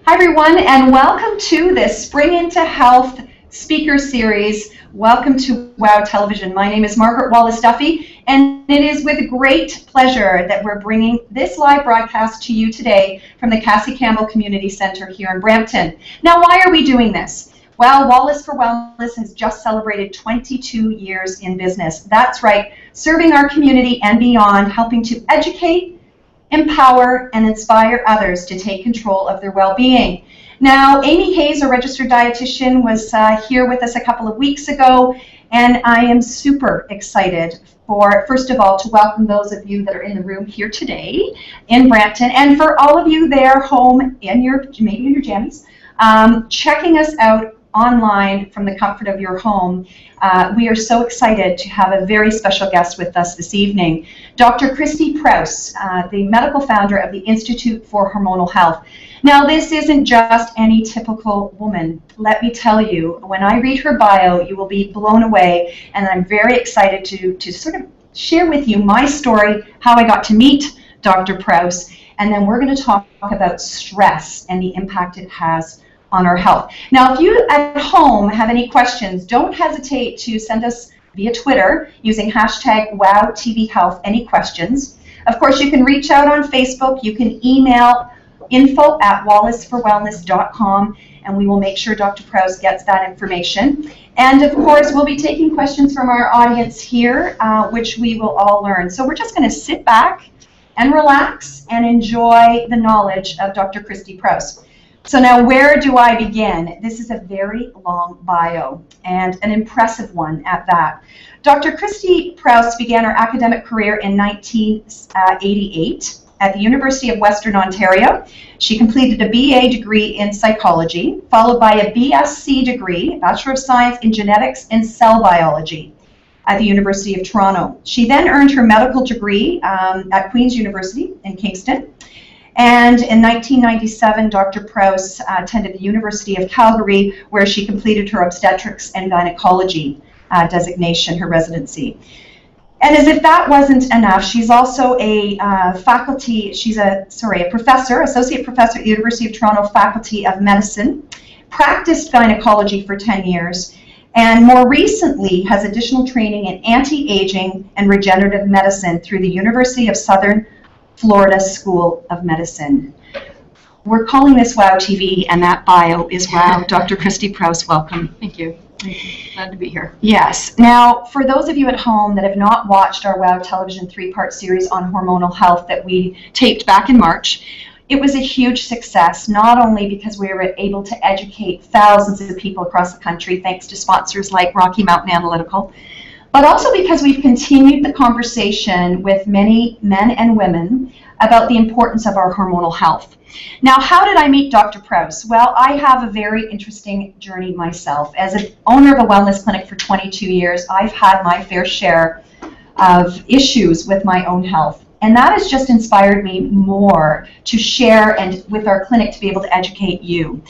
Hi everyone, and welcome to this Spring into Health speaker series. Welcome to WOW Television. My name is Margaret Wallis Duffy, and it is with great pleasure that we're bringing this live broadcast to you today from the Cassie Campbell Community Center here in Brampton. Now, why are we doing this? Well, Wallis for Wellness has just celebrated 22 years in business. That's right, serving our community and beyond, helping to educate, empower, and inspire others to take control of their well-being. Now, Amy Hayes, a registered dietitian, was here with us a couple of weeks ago, and I am super excited for, first of all, to welcome those of you that are in the room here today in Brampton, and for all of you there home in your, maybe in your jammies, checking us out online from the comfort of your home. We are so excited to have a very special guest with us this evening, Dr. Kristy Prouse, the medical founder of the Institute for Hormonal Health. Now, this isn't just any typical woman. Let me tell you, when I read her bio, you will be blown away, and I'm very excited to sort of share with you my story, how I got to meet Dr. Prouse, and then we're going to talk about stress and the impact it has on our health. Now, if you at home have any questions, don't hesitate to send us via Twitter using hashtag WowTVHealth any questions. Of course, you can reach out on Facebook. You can email info@wallisforwellness.com, and we will make sure Dr. Prouse gets that information. And of course, we'll be taking questions from our audience here, which we will all learn. So we're just going to sit back and relax and enjoy the knowledge of Dr. Kristy Prouse. So now, where do I begin? This is a very long bio, and an impressive one at that. Dr. Kristy Prouse began her academic career in 1988 at the University of Western Ontario. She completed a BA degree in psychology, followed by a BSc degree, Bachelor of Science in Genetics and Cell Biology, at the University of Toronto. She then earned her medical degree at Queen's University in Kingston. And in 1997, Dr. Prouse attended the University of Calgary, where she completed her obstetrics and gynecology designation, her residency. And as if that wasn't enough, she's also a professor, associate professor at the University of Toronto Faculty of Medicine, practiced gynecology for 10 years, and more recently has additional training in anti-aging and regenerative medicine through the University of Southern Florida School of Medicine. We're calling this WOW TV, and that bio is WOW. Dr. Kristy Prouse, welcome. Thank you. Thank you. Glad to be here. Yes. Now, for those of you at home that have not watched our WOW Television 3-part series on hormonal health that we taped back in March, it was a huge success, not only because we were able to educate thousands of people across the country, thanks to sponsors like Rocky Mountain Analytical, but also because we've continued the conversation with many men and women about the importance of our hormonal health. Now, how did I meet Dr. Prouse? Well, I have a very interesting journey myself. As an owner of a wellness clinic for 22 years, I've had my fair share of issues with my own health. And that has just inspired me more to share and with our clinic to be able to educate you.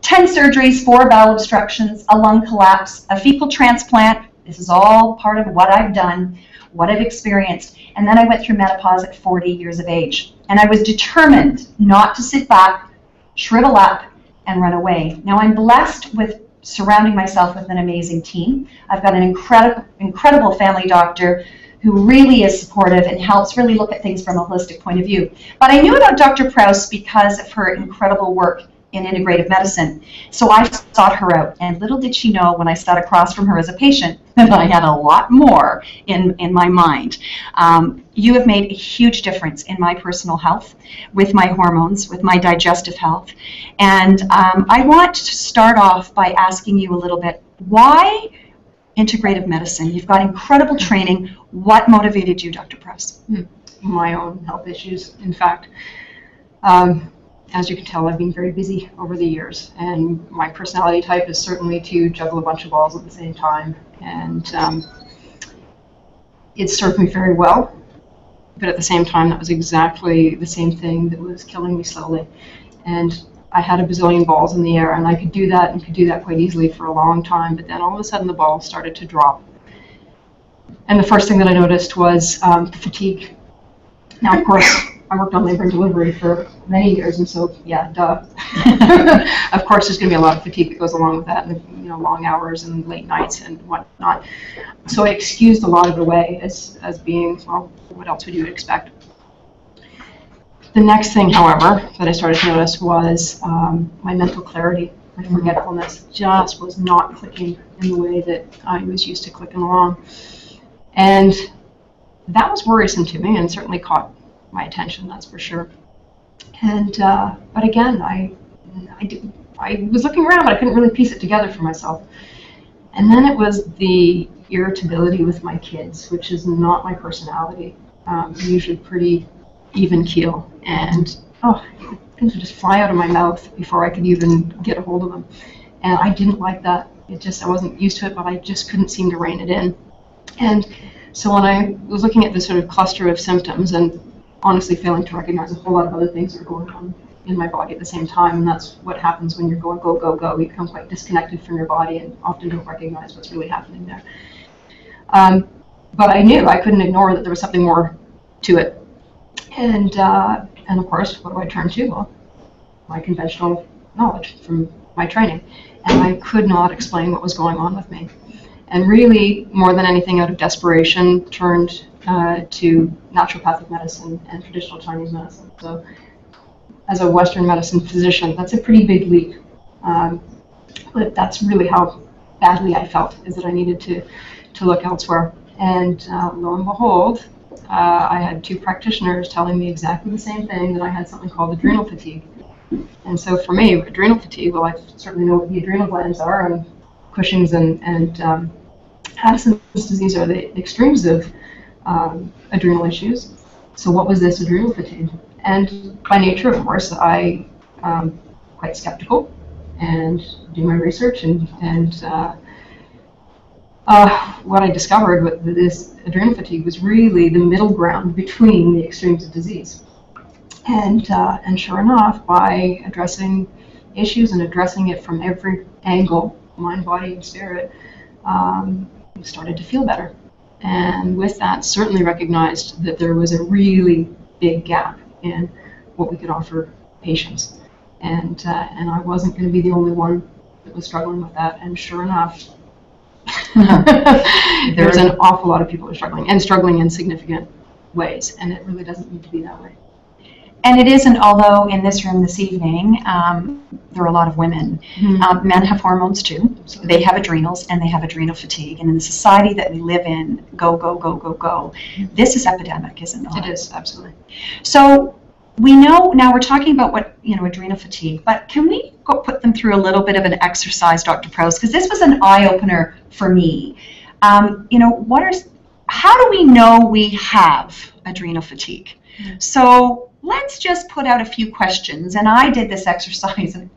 10 surgeries, 4 bowel obstructions, a lung collapse, a fecal transplant. This is all part of what I've done, what I've experienced. And then I went through menopause at 40 years of age. And I was determined not to sit back, shrivel up, and run away. Now, I'm blessed with surrounding myself with an amazing team. I've got an incredible family doctor who really is supportive and helps really look at things from a holistic point of view. But I knew about Dr. Prouse because of her incredible work in integrative medicine. So I sought her out, and little did she know when I sat across from her as a patient that I had a lot more in my mind. You have made a huge difference in my personal health, with my hormones, with my digestive health. And I want to start off by asking you a little bit, why integrative medicine? You've got incredible training. What motivated you, Dr. Prouse? My own health issues, in fact. As you can tell, I've been very busy over the years, and my personality type is certainly to juggle a bunch of balls at the same time, and it served me very well, but at the same time that was exactly the same thing that was killing me slowly. And I had a bazillion balls in the air, and I could do that and could do that quite easily for a long time, but then all of a sudden the balls started to drop. And the first thing that I noticed was the fatigue. Now, of course, I worked on labor and delivery for many years, and so, yeah, duh. Of course, there's going to be a lot of fatigue that goes along with that, and long hours and late nights and whatnot. So I excused a lot of it away as being, well, what else would you expect? The next thing, however, that I started to notice was my mental clarity. My forgetfulness just was not clicking in the way that I was used to clicking along. And that was worrisome to me and certainly caught my attention, that's for sure. And but again, I was looking around, but I couldn't really piece it together for myself. And then it was the irritability with my kids, which is not my personality. I'm usually pretty even keel, and things would just fly out of my mouth before I could even get a hold of them. And I didn't like that. I wasn't used to it, but I just couldn't seem to rein it in. And so when I was looking at this sort of cluster of symptoms and honestly failing to recognize a whole lot of other things that are going on in my body at the same time, and that's what happens when you're going go, go, go. You become quite disconnected from your body and often don't recognize what's really happening there. But I knew I couldn't ignore that there was something more to it. And of course, what do I turn to? Well, my conventional knowledge from my training. And I could not explain what was going on with me. And really, more than anything, out of desperation, turned to naturopathic medicine and traditional Chinese medicine. So as a Western medicine physician, that's a pretty big leap. But that's really how badly I felt, is that I needed to look elsewhere. And lo and behold, I had two practitioners telling me exactly the same thing, that I had something called adrenal fatigue. And so for me, adrenal fatigue, well, I certainly know what the adrenal glands are, and Cushing's and Addison's disease are the extremes of adrenal issues. So what was this adrenal fatigue? And by nature, of course, I quite skeptical and do my research, and what I discovered with this adrenal fatigue was really the middle ground between the extremes of disease. And sure enough, by addressing issues and addressing it from every angle, mind, body, and spirit, started to feel better. And with that, certainly recognized that there was a really big gap in what we could offer patients. And I wasn't going to be the only one that was struggling with that. And sure enough, there's an awful lot of people who are struggling in significant ways, and it really doesn't need to be that way. And it isn't, although in this room this evening, there are a lot of women. Mm-hmm. Men have hormones too. So they have adrenals and they have adrenal fatigue. And in the society that we live in, go, go, go, go, go, this is epidemic, isn't it? It is, absolutely. So we know, now we're talking about what, adrenal fatigue, but can we go put them through a little bit of an exercise, Dr. Prouse? Because this was an eye-opener for me. How do we know we have adrenal fatigue? Mm-hmm. So let's just put out a few questions, and I did this exercise, and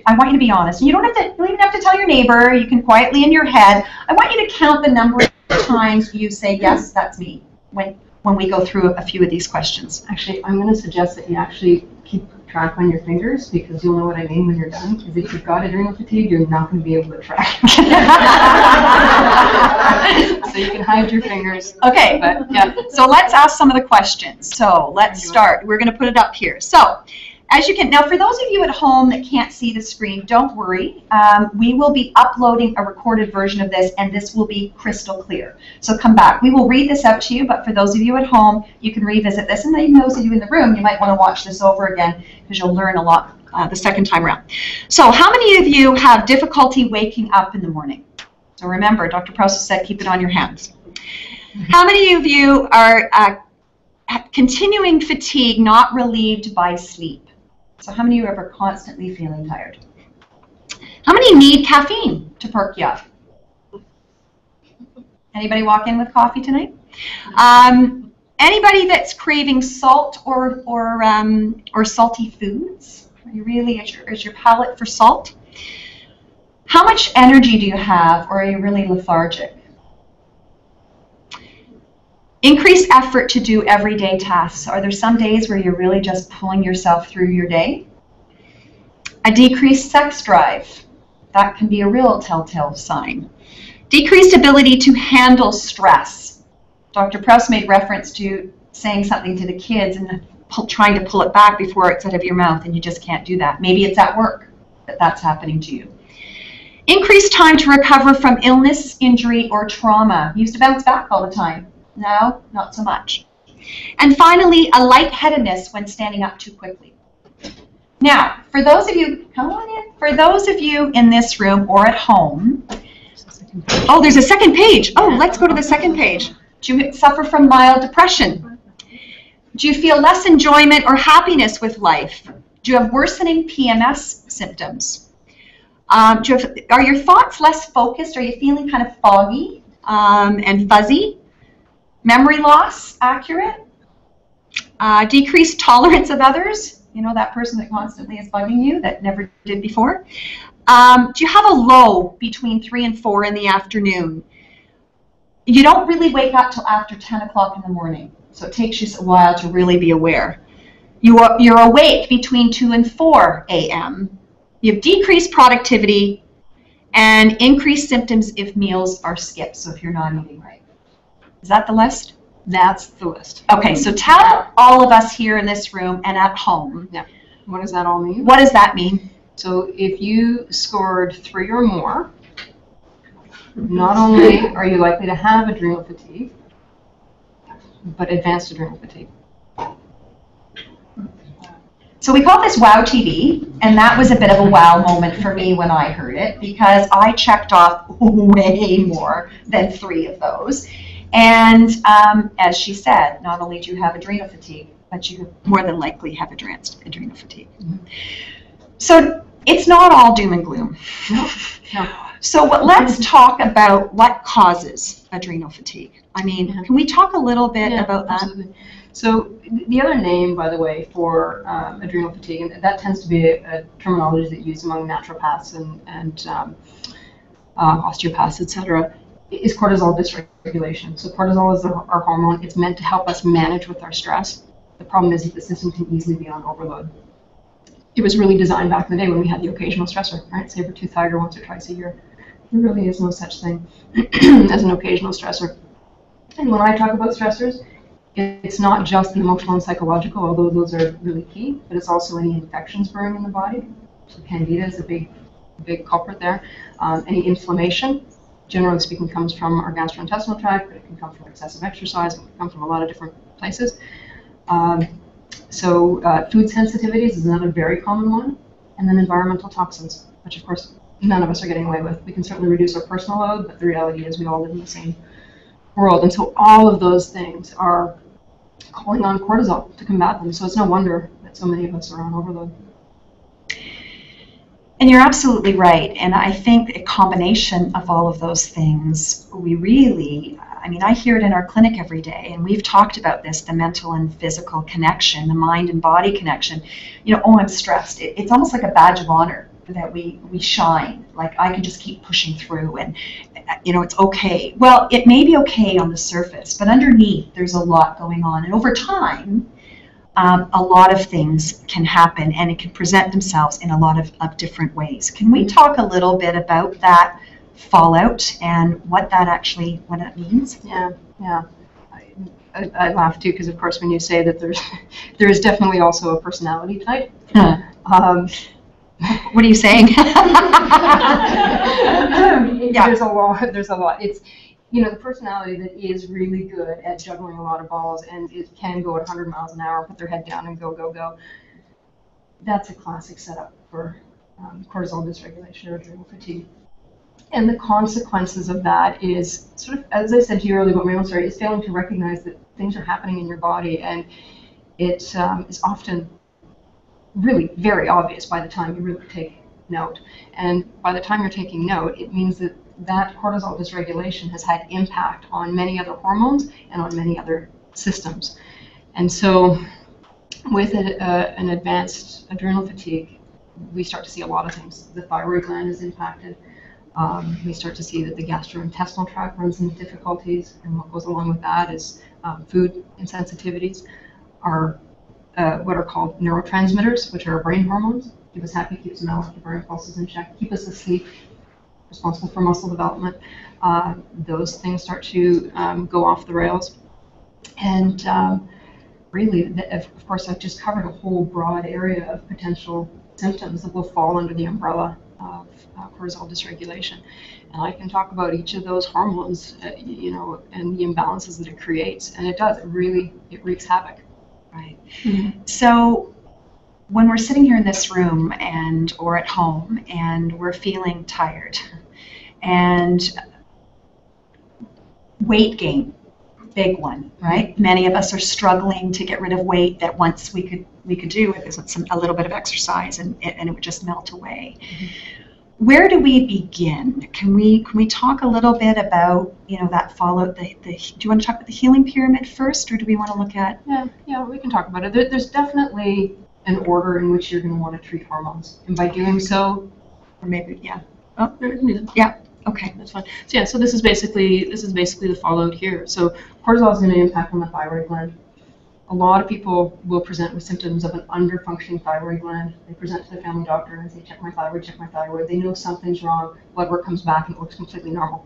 I want you to be honest. You don't even have to tell your neighbor. You can quietly in your head. I want you to count the number of times you say, yes, that's me, when we go through a few of these questions. Actually, I'm going to suggest that you actually keep track on your fingers, because you'll know what I mean when you're done. Because if you've got adrenal fatigue, you're not going to be able to track. So you can hide your fingers. Okay, but yeah. So let's ask some of the questions. So let's start. We're going to put it up here. So as you can, now for those of you at home that can't see the screen, don't worry. We will be uploading a recorded version of this, and this will be crystal clear. So come back. We will read this out to you, but for those of you at home, you can revisit this. And then those of you in the room, you might want to watch this over again, because you'll learn a lot the second time around. So how many of you have difficulty waking up in the morning? So remember, Dr. Prouse said keep it on your hands. How many of you are continuing fatigue not relieved by sleep? So how many of you are constantly feeling tired? How many need caffeine to perk you up? Anybody walk in with coffee tonight? Anybody that's craving salt or salty foods? Are you really, is your palate for salt? How much energy do you have, or are you really lethargic? Increased effort to do everyday tasks. Are there some days where you're really just pulling yourself through your day? A decreased sex drive. That can be a real telltale sign. Decreased ability to handle stress. Dr. Prouse made reference to saying something to the kids, and trying to pull it back before it's out of your mouth, and you just can't do that. Maybe it's at work that that's happening to you. Increased time to recover from illness, injury, or trauma. You used to bounce back all the time. Now, not so much. And finally, a lightheadedness when standing up too quickly. Now, for those of you, come on in, for those of you in this room or at home, oh, there's a second page. Oh, let's go to the second page. Do you suffer from mild depression? Do you feel less enjoyment or happiness with life? Do you have worsening PMS symptoms? Are your thoughts less focused? Are you feeling kind of foggy and fuzzy? Memory loss, accurate? Decreased tolerance of others? You know, that person that constantly is bugging you that never did before? Do you have a low between 3 and 4 in the afternoon? You don't really wake up till after 10 o'clock in the morning, so it takes you a while to really be aware. You're awake between 2 and 4 a.m. You have decreased productivity and increased symptoms if meals are skipped, so if you're not eating right. Is that the list? That's the list. Okay, so tell all of us here in this room and at home. Yeah. What does that all mean? What does that mean? So if you scored 3 or more, not only are you likely to have adrenal fatigue, but advanced adrenal fatigue. So we call this WOW TV, and that was a bit of a wow moment for me when I heard it, because I checked off way more than 3 of those. And as she said, not only do you have adrenal fatigue, but you more than likely have advanced adrenal fatigue. Mm-hmm. So it's not all doom and gloom. No. So let's talk about what causes adrenal fatigue. I mean, can we talk a little bit about that? Absolutely. So the other name, by the way, for adrenal fatigue, and that tends to be a terminology that's used among naturopaths and osteopaths, etc., is cortisol dysregulation. So cortisol is our hormone. It's meant to help us manage with our stress. The problem is that the system can easily be on overload. It was really designed back in the day when we had the occasional stressor, right? Saber-tooth tiger once or twice a year. There really is no such thing as an occasional stressor. And when I talk about stressors, it's not just the emotional and psychological, although those are really key, but it's also any infections brewing in the body. So candida is a big culprit there. Any inflammation, generally speaking, comes from our gastrointestinal tract, but it can come from excessive exercise, it can come from a lot of different places. So food sensitivities is another very common one, and then environmental toxins, which of course none of us are getting away with. We can certainly reduce our personal load, but the reality is we all live in the same world, and so all of those things are calling on cortisol to combat them. So it's no wonder that so many of us are on overload. And you're absolutely right. And I think a combination of all of those things, we really, I mean, I hear it in our clinic every day, and we've talked about this, the mental and physical connection, the mind and body connection. You know, oh, I'm stressed. It's almost like a badge of honor that we shine. Like, I can just keep pushing through and, you know, it's okay. Well, it may be okay on the surface, but underneath there's a lot going on. And over time, a lot of things can happen, and it can present themselves in a lot of different ways. Can we talk a little bit about that fallout and what that means? Yeah. I laugh too, because of course when you say that there is definitely also a personality type. What are you saying? Yeah. There's a lot. It's, you know, the personality that is really good at juggling a lot of balls and it can go at 100 miles an hour, put their head down and go. That's a classic setup for cortisol dysregulation or adrenal fatigue. And the consequences of that is sort of, as I said to you earlier about my own story, is failing to recognize that things are happening in your body, and it is often really very obvious by the time you really take note. And by the time you're taking note, it means that cortisol dysregulation has had impact on many other hormones and on many other systems. And so with an advanced adrenal fatigue, we start to see a lot of things. The thyroid gland is impacted. We start to see that the gastrointestinal tract runs into difficulties, and what goes along with that is food insensitivities, are what are called neurotransmitters, which are brain hormones. Keep us happy, keep us mellow, keep our impulses in check, keep us asleep, responsible for muscle development. Those things start to go off the rails. And really, of course, I've just covered a whole broad area of potential symptoms that will fall under the umbrella of cortisol dysregulation. And I can talk about each of those hormones, you know, and the imbalances that it creates. And it does, it wreaks havoc. Right. Mm-hmm. So when we're sitting here in this room or at home and we're feeling tired and weight gain, big one, right? Many of us are struggling to get rid of weight that once we could do with a little bit of exercise and it would just melt away. Mm-hmm. Where do we begin? Can we talk a little bit about, you know, that do you want to talk about the healing pyramid first, or do we want to look at? Yeah, we can talk about it. There's definitely an order in which you're going to want to treat hormones, and by doing so, or maybe yeah. Okay, that's fine. So yeah, so this is basically the fallout here. So cortisol is going to impact on the thyroid gland. A lot of people will present with symptoms of an underfunctioning thyroid gland. They present to their family doctor and say, check my thyroid. They know something's wrong. Blood work comes back and it looks completely normal,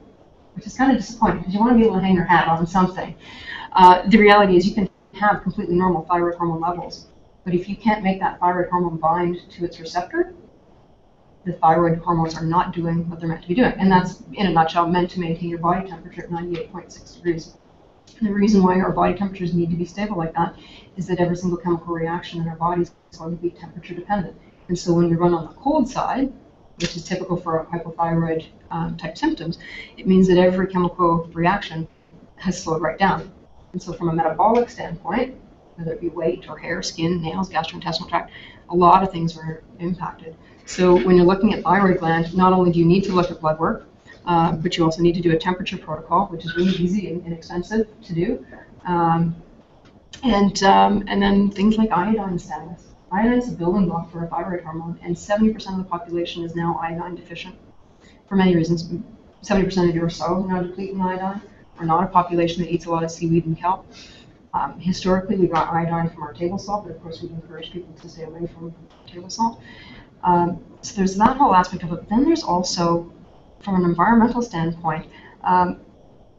which is kind of disappointing because you want to be able to hang your hat on something. The reality is you can have completely normal thyroid hormone levels, but if you can't make that thyroid hormone bind to its receptor, the thyroid hormones are not doing what they're meant to be doing. And that's, in a nutshell, meant to maintain your body temperature at 98.6 degrees. And the reason why our body temperatures need to be stable like that is that every single chemical reaction in our bodies is going to be temperature dependent. And so when you run on the cold side, which is typical for hypothyroid type symptoms, it means that every chemical reaction has slowed right down. And so from a metabolic standpoint, whether it be weight or hair, skin, nails, gastrointestinal tract, a lot of things are impacted. So when you're looking at thyroid gland, not only do you need to look at blood work, but you also need to do a temperature protocol, which is really easy and inexpensive to do. And then things like iodine status. Iodine is a building block for a thyroid hormone, and 70% of the population is now iodine deficient for many reasons. 70% of your cells are now depleted in iodine. We're not a population that eats a lot of seaweed and kelp. Historically, we got iodine from our table salt, but of course we encourage people to stay away from table salt. So there's that whole aspect of it. Then there's also, from an environmental standpoint,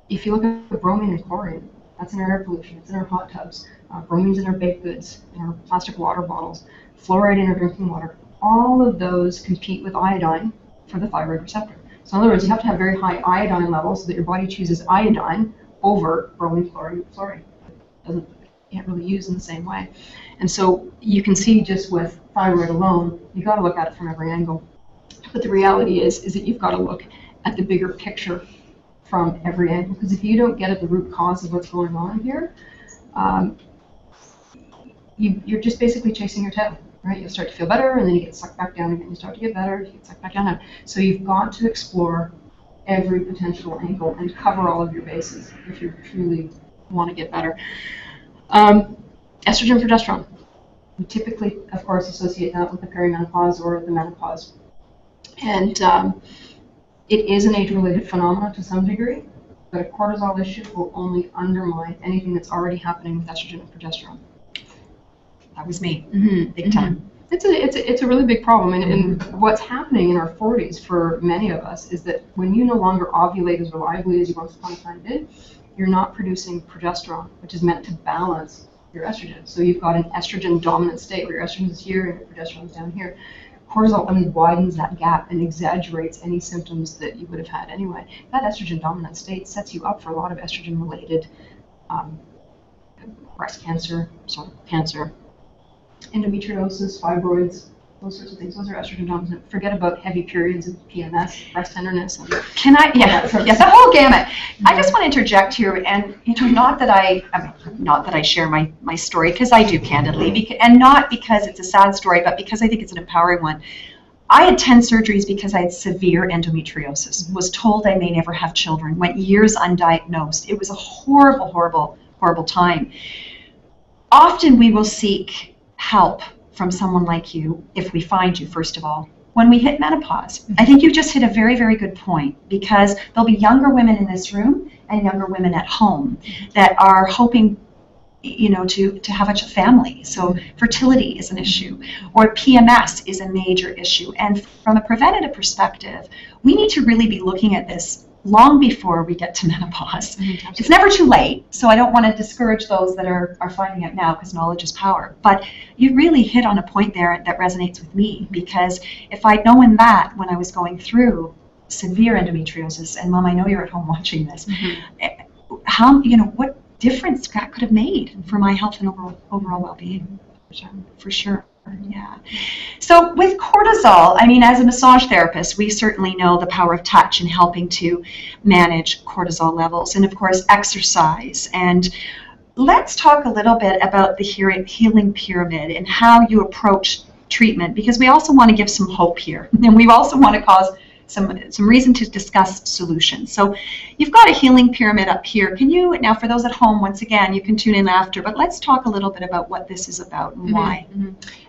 if you look at bromine and chlorine, that's in our air pollution, it's in our hot tubs, bromine's in our baked goods, in our plastic water bottles, fluoride in our drinking water. All of those compete with iodine for the thyroid receptor. So in other words, you have to have very high iodine levels so that your body chooses iodine over bromine, chlorine, fluoride. Can't really use in the same way. And so you can see just with thyroid alone, you've got to look at it from every angle. But the reality is that you've got to look at the bigger picture from every angle, because if you don't get at the root cause of what's going on here, you're just basically chasing your tail, right? You'll start to feel better, and then you get sucked back down again. You start to get better, you get sucked back down. So you've got to explore every potential angle and cover all of your bases if you truly want to get better. Estrogen, progesterone. We typically, of course, associate that with the perimenopause or the menopause. And it is an age-related phenomenon to some degree, but a cortisol issue will only undermine anything that's already happening with estrogen and progesterone. That was me, big time. It's a really big problem, and what's happening in our 40s for many of us is that when you no longer ovulate as reliably as you once upon a time did, you're not producing progesterone, which is meant to balance your estrogen. So you've got an estrogen dominant state where your estrogen is here and your progesterone is down here. Cortisol only widens that gap and exaggerates any symptoms that you would have had anyway. That estrogen dominant state sets you up for a lot of estrogen related breast cancer, cervical cancer, endometriosis, fibroids, those sorts of things. Those are estrogen dominant. Forget about heavy periods and PMS, breast tenderness. And the whole gamut. I just want to interject here, and not that I share my story, because I do candidly, and not because it's a sad story, but because I think it's an empowering one. I had 10 surgeries because I had severe endometriosis. Was told I may never have children. Went years undiagnosed. It was a horrible, horrible, horrible time. Often we will seek help from someone like you, if we find you, first of all, when we hit menopause. I think you just hit a very, very good point, because there'll be younger women in this room and younger women at home that are hoping, to have a family. So fertility is an issue, or PMS is a major issue. And from a preventative perspective, we need to really be looking at this long before we get to menopause. It's never too late, so I don't want to discourage those that are finding it now, because knowledge is power. But you really hit on a point there that resonates with me, because if I'd known that when I was going through severe endometriosis, and Mom, I know you're at home watching this, how, what difference that could have made for my health and overall well-being. For sure. Yeah. So with cortisol, I mean, as a massage therapist, we certainly know the power of touch in helping to manage cortisol levels, and of course exercise. And let's talk a little bit about the healing pyramid and how you approach treatment, because we also want to give some hope here, and we also want to cause some reason to discuss solutions. So you've got a healing pyramid up here. Can you, now for those at home, once again, you can tune in after, but let's talk a little bit about what this is about and why.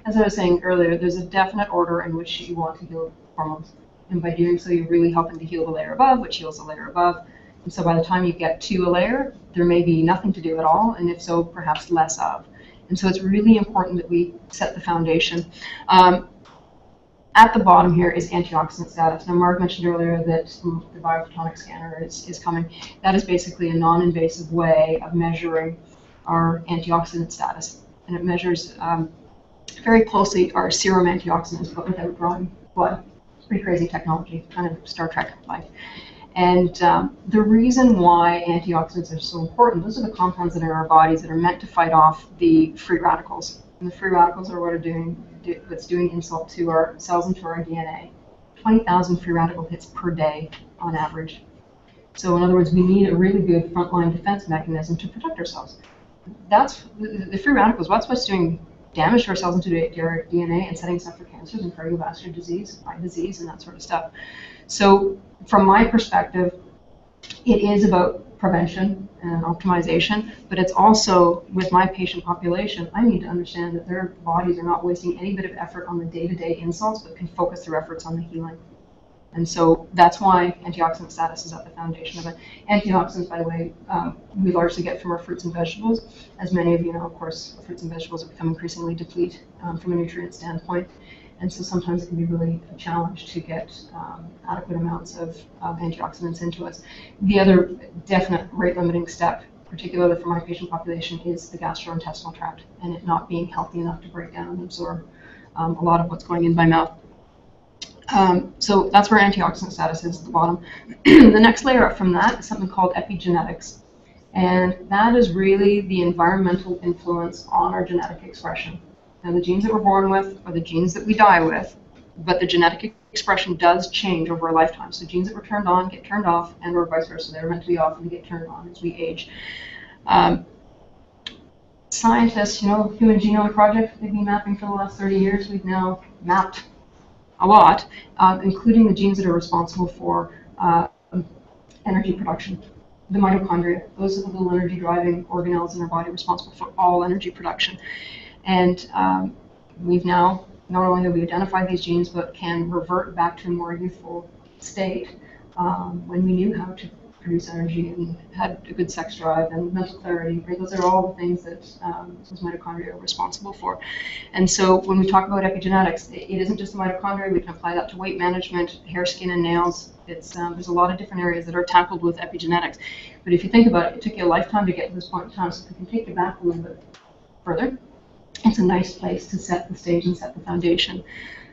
As I was saying earlier, there's a definite order in which you want to heal hormones. And by doing so, you're really helping to heal the layer above, which heals the layer above. And so by the time you get to a layer, there may be nothing to do at all, and if so, perhaps less of. And so it's really important that we set the foundation. At the bottom here is antioxidant status. Now, Mark mentioned earlier that the Biophytonic scanner is coming. That is basically a non-invasive way of measuring our antioxidant status. And it measures very closely our serum antioxidants, but without drawing blood. It's pretty crazy technology, kind of Star Trek life. And the reason why antioxidants are so important, those are the compounds that are in our bodies that are meant to fight off the free radicals. And the free radicals are what are what's doing insult to our cells and to our DNA. 20,000 free radical hits per day on average. So in other words, we need a really good frontline defense mechanism to protect ourselves. That's the free radicals. That's what's doing damage to our cells and to our DNA and setting us up for cancers and cardiovascular disease, eye disease, and that sort of stuff. So from my perspective, it is about prevention and optimization, but it's also, with my patient population, I need to understand that their bodies are not wasting any bit of effort on the day-to-day insults, but can focus their efforts on the healing. And so that's why antioxidant status is at the foundation of it. Antioxidants, by the way, we largely get from our fruits and vegetables. As many of you know, of course, fruits and vegetables have become increasingly depleted from a nutrient standpoint. And so sometimes it can be really a challenge to get adequate amounts of antioxidants into us. The other definite rate-limiting step, particularly for my patient population, is the gastrointestinal tract and it not being healthy enough to break down and absorb a lot of what's going in by mouth. So that's where antioxidant status is at the bottom. The next layer up from that is something called epigenetics. And that is really the environmental influence on our genetic expression. Now, the genes that we're born with are the genes that we die with, but the genetic expression does change over a lifetime. So genes that were turned on get turned off, and or vice versa. They're meant to be off and they get turned on as we age. Scientists, Human Genome Project, they've been mapping for the last 30 years. We've now mapped a lot, including the genes that are responsible for energy production. The mitochondria, those are the little energy-driving organelles in our body responsible for all energy production. And we've now, not only have we identified these genes, but can revert back to a more youthful state when we knew how to produce energy and had a good sex drive and mental clarity. Right? Those are all the things that those mitochondria are responsible for. And so when we talk about epigenetics, it isn't just the mitochondria. We can apply that to weight management, hair, skin, and nails. There's a lot of different areas that are tackled with epigenetics. But if you think about it, it took you a lifetime to get to this point in time, so if we can take it back a little bit further, it's a nice place to set the stage and set the foundation.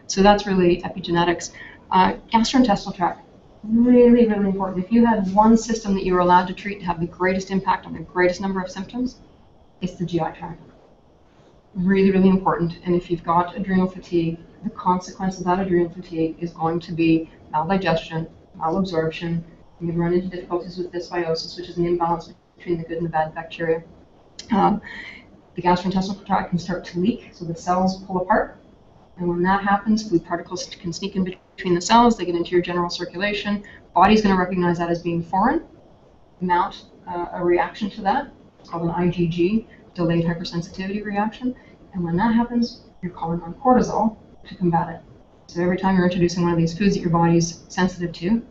So that's really epigenetics. Gastrointestinal tract, really, really important. If you had one system that you were allowed to treat to have the greatest impact on the greatest number of symptoms, it's the GI tract. Really, really important. And if you've got adrenal fatigue, the consequence of that adrenal fatigue is going to be maldigestion, malabsorption. You run into difficulties with dysbiosis, which is an imbalance between the good and the bad bacteria. The gastrointestinal tract can start to leak, so the cells pull apart. And when that happens, food particles can sneak in between the cells, they get into your general circulation. Body's going to recognize that as being foreign, mount a reaction to that. It's called an IgG, delayed hypersensitivity reaction. And when that happens, you're calling on cortisol to combat it. So every time you're introducing one of these foods that your body's sensitive to,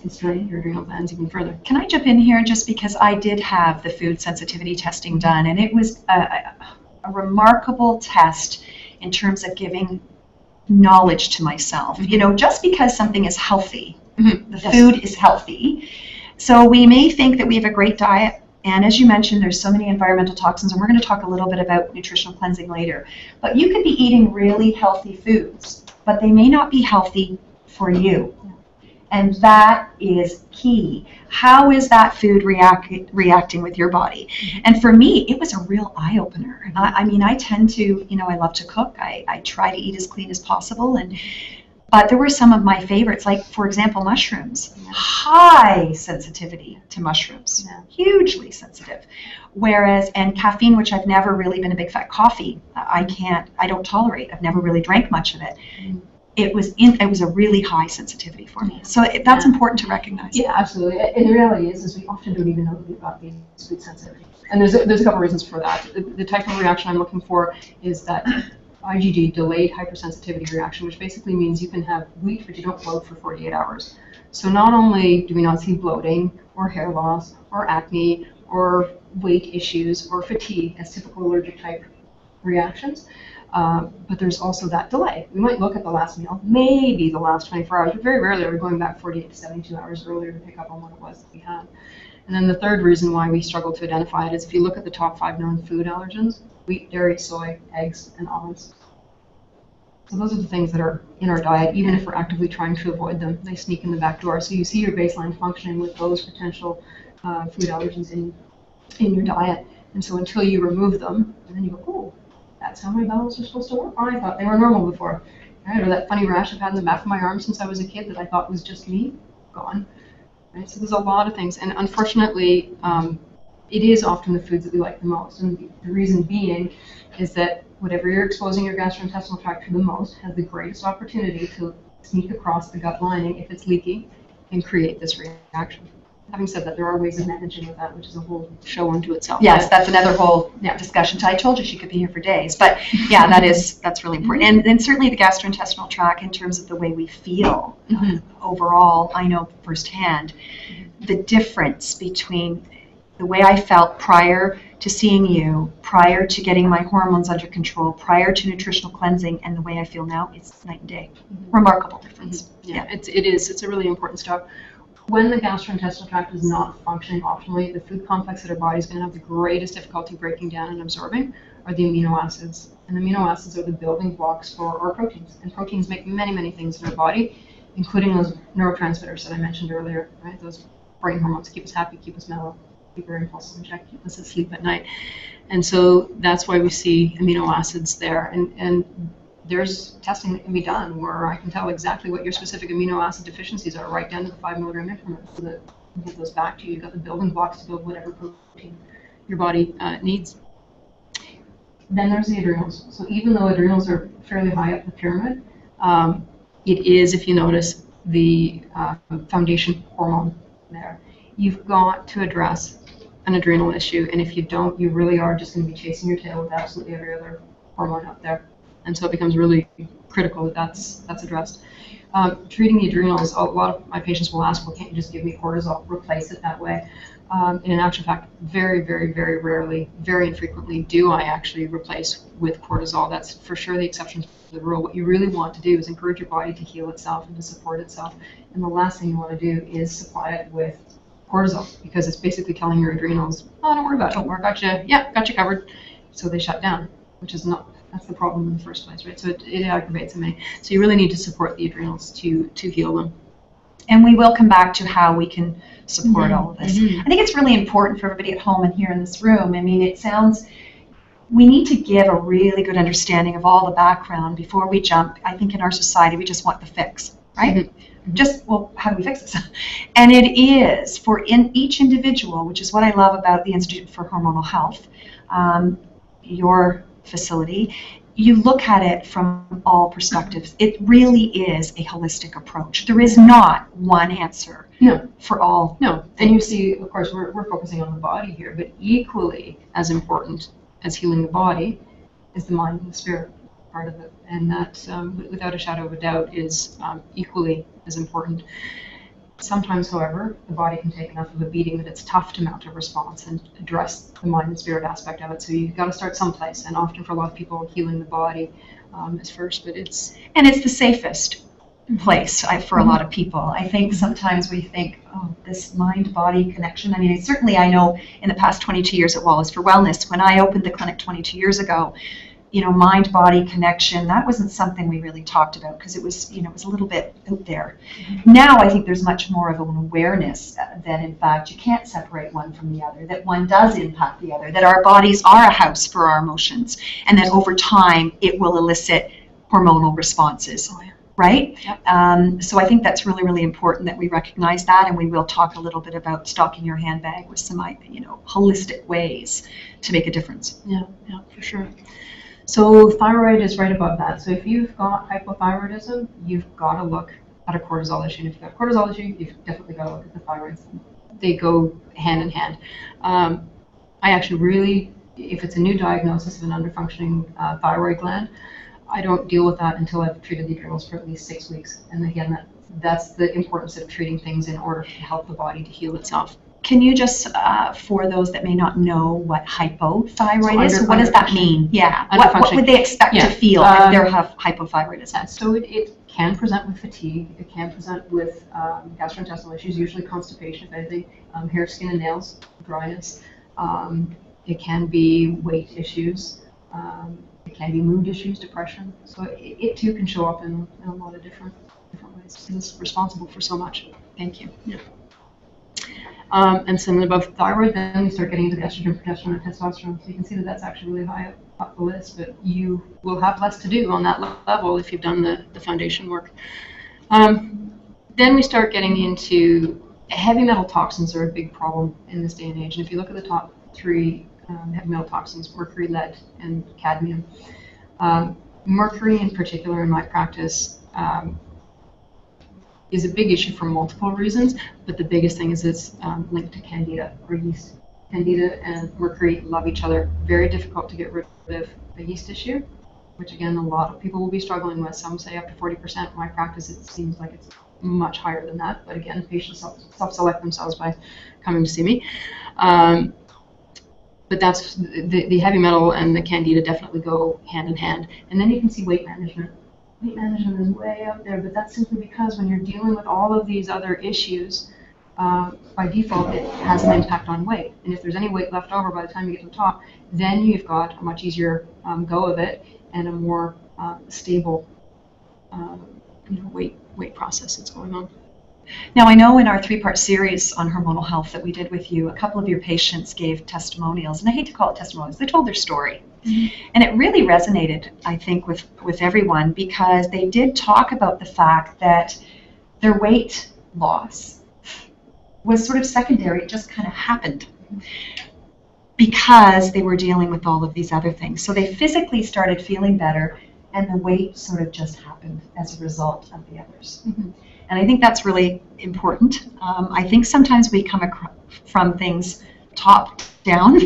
it's draining your adrenal glands even further. Can I jump in here just because I did have the food sensitivity testing done, and it was a remarkable test in terms of giving knowledge to myself. Just because something is healthy, the food is healthy, So we may think that we have a great diet, and as you mentioned, there's so many environmental toxins, and we're going to talk a little bit about nutritional cleansing later. But you could be eating really healthy foods, but they may not be healthy for you. And that is key. How is that food reacting with your body? And for me, it was a real eye-opener. I mean, I tend to, I love to cook. I try to eat as clean as possible. But there were some of my favorites, like, for example, mushrooms. High sensitivity to mushrooms. Hugely sensitive. Whereas, and caffeine, which I've never really been a big fan. Coffee, I don't tolerate. I've never really drank much of it. It was a really high sensitivity for me. So that's important to recognize. Yeah, absolutely. And the reality is we often don't even know that we've got these food sensitivity. And there's a couple reasons for that. The type of reaction I'm looking for is that IgG, delayed hypersensitivity reaction, which basically means you can have wheat, but you don't bloat for 48 hours. So not only do we not see bloating or hair loss or acne or weight issues or fatigue as typical allergic type reactions, but there's also that delay. We might look at the last meal, maybe the last 24 hours, but very rarely are we going back 48 to 72 hours earlier to pick up on what it was that we had. And then the third reason why we struggle to identify it is if you look at the top 5 known food allergens: wheat, dairy, soy, eggs, and almonds. So those are the things that are in our diet, even if we're actively trying to avoid them. They sneak in the back door. So you see your baseline functioning with those potential food allergens in your diet. And so until you remove them, and then you go, oh, that's how my bowels are supposed to work. Oh, I thought they were normal before. Right? Or that funny rash I've had in the back of my arm since I was a kid that I thought was just me, gone. Right? So there's a lot of things. And unfortunately, it is often the foods that we like the most. And the reason being is that whatever you're exposing your gastrointestinal tract to the most has the greatest opportunity to sneak across the gut lining if it's leaky and create this reaction. Having said that, there are ways of managing with that, which is a whole show unto itself. Yes, that's another whole discussion. I told you she could be here for days. But yeah, that's really important. And then certainly the gastrointestinal tract, in terms of the way we feel overall, I know firsthand the difference between the way I felt prior to seeing you, prior to getting my hormones under control, prior to nutritional cleansing, and the way I feel now. It's night and day. Remarkable difference. Yeah, it is. It's a really important step. When the gastrointestinal tract is not functioning optimally, the food complex that our body is going to have the greatest difficulty breaking down and absorbing are the amino acids. And amino acids are the building blocks for our proteins. And proteins make many, many things in our body, including those neurotransmitters that I mentioned earlier, right? Those brain hormones keep us happy, keep us mellow, keep our impulses in check, keep us asleep at night. And so that's why we see amino acids there. And there's testing that can be done where I can tell exactly what your specific amino acid deficiencies are, right down to the 5 milligram increment, so that we get those back to you. You've got the building blocks to build whatever protein your body needs. Then there's the adrenals. So even though adrenals are fairly high up the pyramid, it is, if you notice, the foundation hormone there. You've got to address an adrenal issue, and if you don't, you really are just going to be chasing your tail with absolutely every other hormone out there. And so it becomes really critical that that's addressed. Treating the adrenals, a lot of my patients will ask, well, can't you just give me cortisol, replace it that way? In actual fact, very, very, very rarely, very infrequently do I actually replace with cortisol. That's for sure the exception to the rule. What you really want to do is encourage your body to heal itself and to support itself. And the last thing you want to do is supply it with cortisol, because it's basically telling your adrenals, oh, don't worry about it, don't worry, got you covered. So they shut down, which is not, that's the problem in the first place, right? So it aggravates them. So you really need to support the adrenals to heal them. And we will come back to how we can support all of this. I think it's really important for everybody at home and here in this room. I mean, it sounds, we need to give a really good understanding of all the background before we jump. I think in our society, we just want the fix, right? Just, well, how do we fix this? And it is for each individual, which is what I love about the Institute for Hormonal Health, your facility. You look at it from all perspectives. It really is a holistic approach. There is not one answer for all. No, and you see, of course, we're focusing on the body here, but equally as important as healing the body is the mind and the spirit part of it. And that, without a shadow of a doubt, is equally as important. Sometimes, however, the body can take enough of a beating that it's tough to mount a response and address the mind and spirit aspect of it. So you've got to start someplace. And often for a lot of people, healing the body is first, but it's the safest. place for a lot of people. I think sometimes we think, oh, this mind-body connection. I mean, certainly I know in the past 22 years at Wallis for Wellness, when I opened the clinic 22 years ago, mind-body connection, that wasn't something we really talked about because it was, it was a little bit out there. Now I think there's much more of an awareness that in fact you can't separate one from the other, that one does impact the other, that our bodies are a house for our emotions, and that over time it will elicit hormonal responses. Right? Yep. So I think that's really, really important that we recognize that, and we will talk a little bit about stocking your handbag with some, holistic ways to make a difference. Yeah, for sure. So thyroid is right above that. So if you've got hypothyroidism, you've got to look at a cortisol issue. And if you've got a cortisol issue, you've definitely got to look at the thyroid. They go hand in hand. I actually really, if it's a new diagnosis of an underfunctioning thyroid gland, I don't deal with that until I've treated the adrenals for at least 6 weeks. And again, that's the importance of treating things in order to help the body to heal itself. Can you just, for those that may not know what hypothyroid is, what does that mean? Yeah. What would they expect to feel if they have hypothyroidism? So it can present with fatigue. It can present with gastrointestinal issues, usually constipation, if anything, hair, skin, and nails, dryness. It can be weight issues. It can be mood issues, depression. So it too can show up in a lot of different ways. It's responsible for so much. Thank you. Yeah. And so then above thyroid, then we start getting into the estrogen, progesterone, and testosterone. So you can see that that's actually really high up the list, but you will have less to do on that level if you've done the foundation work. Then we start getting into heavy metal toxins are a big problem in this day and age. And if you look at the top 3 heavy metal toxins, mercury, lead, and cadmium. Mercury in particular in my practice is a big issue for multiple reasons, but the biggest thing is it's linked to candida or yeast. Candida and mercury love each other. Very difficult to get rid of the yeast issue, which again a lot of people will be struggling with. Some say up to 40%. In my practice it seems like it's much higher than that, but again patients self-select themselves by coming to see me. But that's the heavy metal and the candida definitely go hand in hand. And then you can see weight management. Weight management is way up there, but that's simply because when you're dealing with all of these other issues, by default it has an impact on weight. And if there's any weight left over by the time you get to the top, then you've got a much easier go of it and a more stable weight process that's going on. Now, I know in our 3-part series on hormonal health that we did with you, a couple of your patients gave testimonials, and I hate to call it testimonials, they told their story. And it really resonated, I think, with everyone because they did talk about the fact that their weight loss was sort of secondary, it just kind of happened because they were dealing with all of these other things. So they physically started feeling better, and the weight sort of just happened as a result of the others. And I think that's really important. I think sometimes we come from things top down,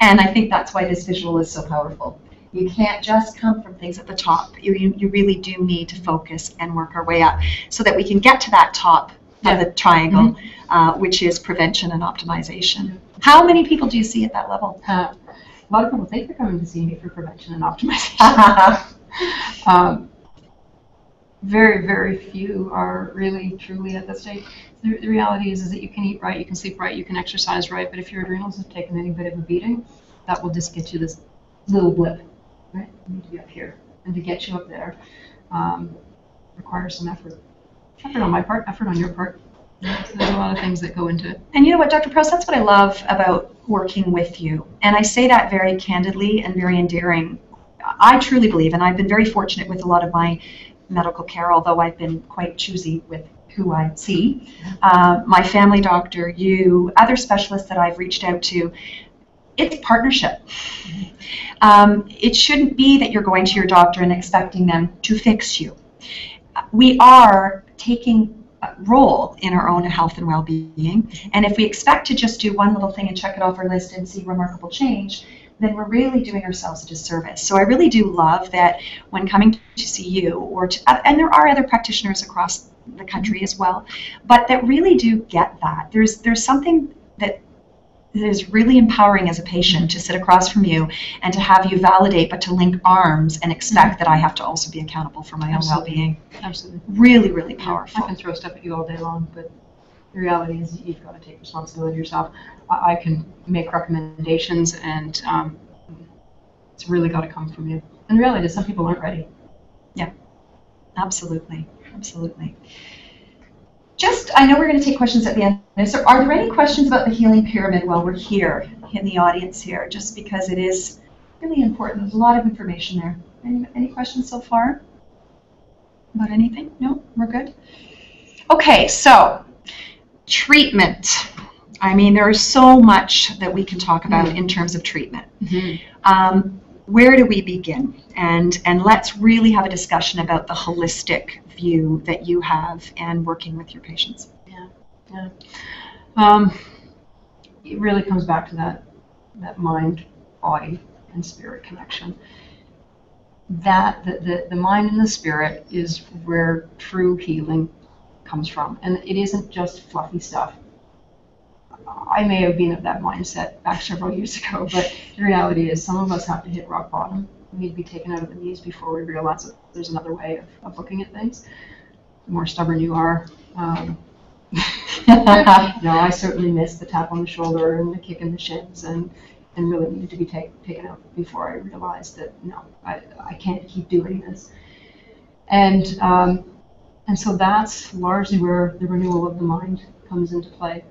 and I think that's why this visual is so powerful. You can't just come from things at the top. You really do need to focus and work our way up so that we can get to that top of the triangle, which is prevention and optimization. How many people do you see at that level? A lot of people think they're coming to see me for prevention and optimization. Very, very few are really, truly at that stage. The reality is that you can eat right, you can sleep right, you can exercise right, but if your adrenals have taken any bit of a beating, that will just get you this little blip, right? You need to be up here. And to get you up there requires some effort. Effort on my part, effort on your part. So there's a lot of things that go into it. And you know what, Dr. Prouse, that's what I love about working with you. And I say that very candidly and very endearing. I truly believe, and I've been very fortunate with a lot of my medical care, although I've been quite choosy with who I see. My family doctor, you, other specialists that I've reached out to, it's partnership. It shouldn't be that you're going to your doctor and expecting them to fix you. We are taking a role in our own health and well-being, and if we expect to just do one little thing and check it off our list and see remarkable change, then we're really doing ourselves a disservice. So I really do love that when coming to see you, or and there are other practitioners across the country as well, but that really do get that. There's something that It is really empowering as a patient to sit across from you and to have you validate, but to link arms and expect that I have to also be accountable for my own well-being. Absolutely. Really, really powerful. I can throw stuff at you all day long, but the reality is you've got to take responsibility yourself. I can make recommendations, and it's really got to come from you. And the reality is some people aren't ready. Yeah, absolutely, absolutely. I know we're going to take questions at the end. So are there any questions about the healing pyramid while we're here in the audience here? Just because it is really important. There's a lot of information there. Any questions so far about anything? No? We're good? Okay, so treatment. I mean, there is so much that we can talk about in terms of treatment. Where do we begin? And let's really have a discussion about the holistic view that you have and working with your patients. It really comes back to that mind, body, and spirit connection. That the mind and the spirit is where true healing comes from, and it isn't just fluffy stuff. I may have been of that mindset back several years ago, but the reality is some of us have to hit rock bottom. We need to be taken out of the knees before we realize that there's another way of looking at things. The more stubborn you are, I certainly missed the tap on the shoulder and the kick in the shins, and really needed to be taken out before I realized that no, I can't keep doing this. And so that's largely where the renewal of the mind comes into play.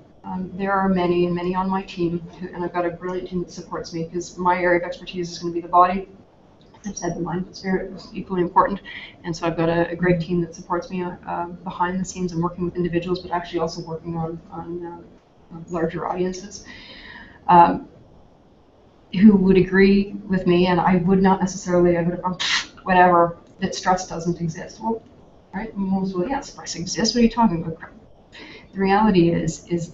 There are many on my team, and I've got a brilliant team that supports me, because my area of expertise is going to be the body. I've said the mind and spirit is equally important, and so I've got a great team that supports me behind the scenes and working with individuals, but actually also working on larger audiences who would agree with me, and I would not necessarily, I would have gone, whatever, that stress doesn't exist. Well, right? Most well, yeah, stress exists. What are you talking about? The reality is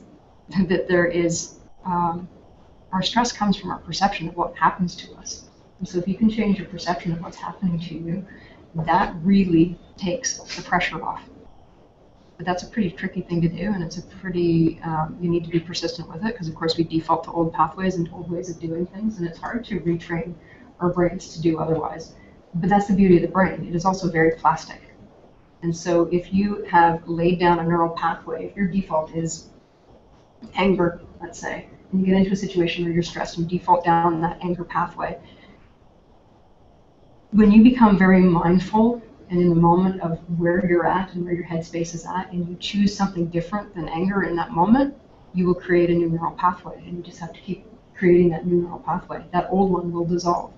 that there is, our stress comes from our perception of what happens to us. And so if you can change your perception of what's happening to you, that really takes the pressure off. But that's a pretty tricky thing to do, and it's a pretty, you need to be persistent with it, because of course we default to old pathways and old ways of doing things, and it's hard to retrain our brains to do otherwise. But that's the beauty of the brain. It is also very plastic. And so if you have laid down a neural pathway, if your default is anger, let's say, and you get into a situation where you're stressed and you default down that anger pathway, when you become very mindful and in the moment of where you're at and where your headspace is at, and you choose something different than anger in that moment, you will create a new neural pathway, and you just have to keep creating that new neural pathway. That old one will dissolve.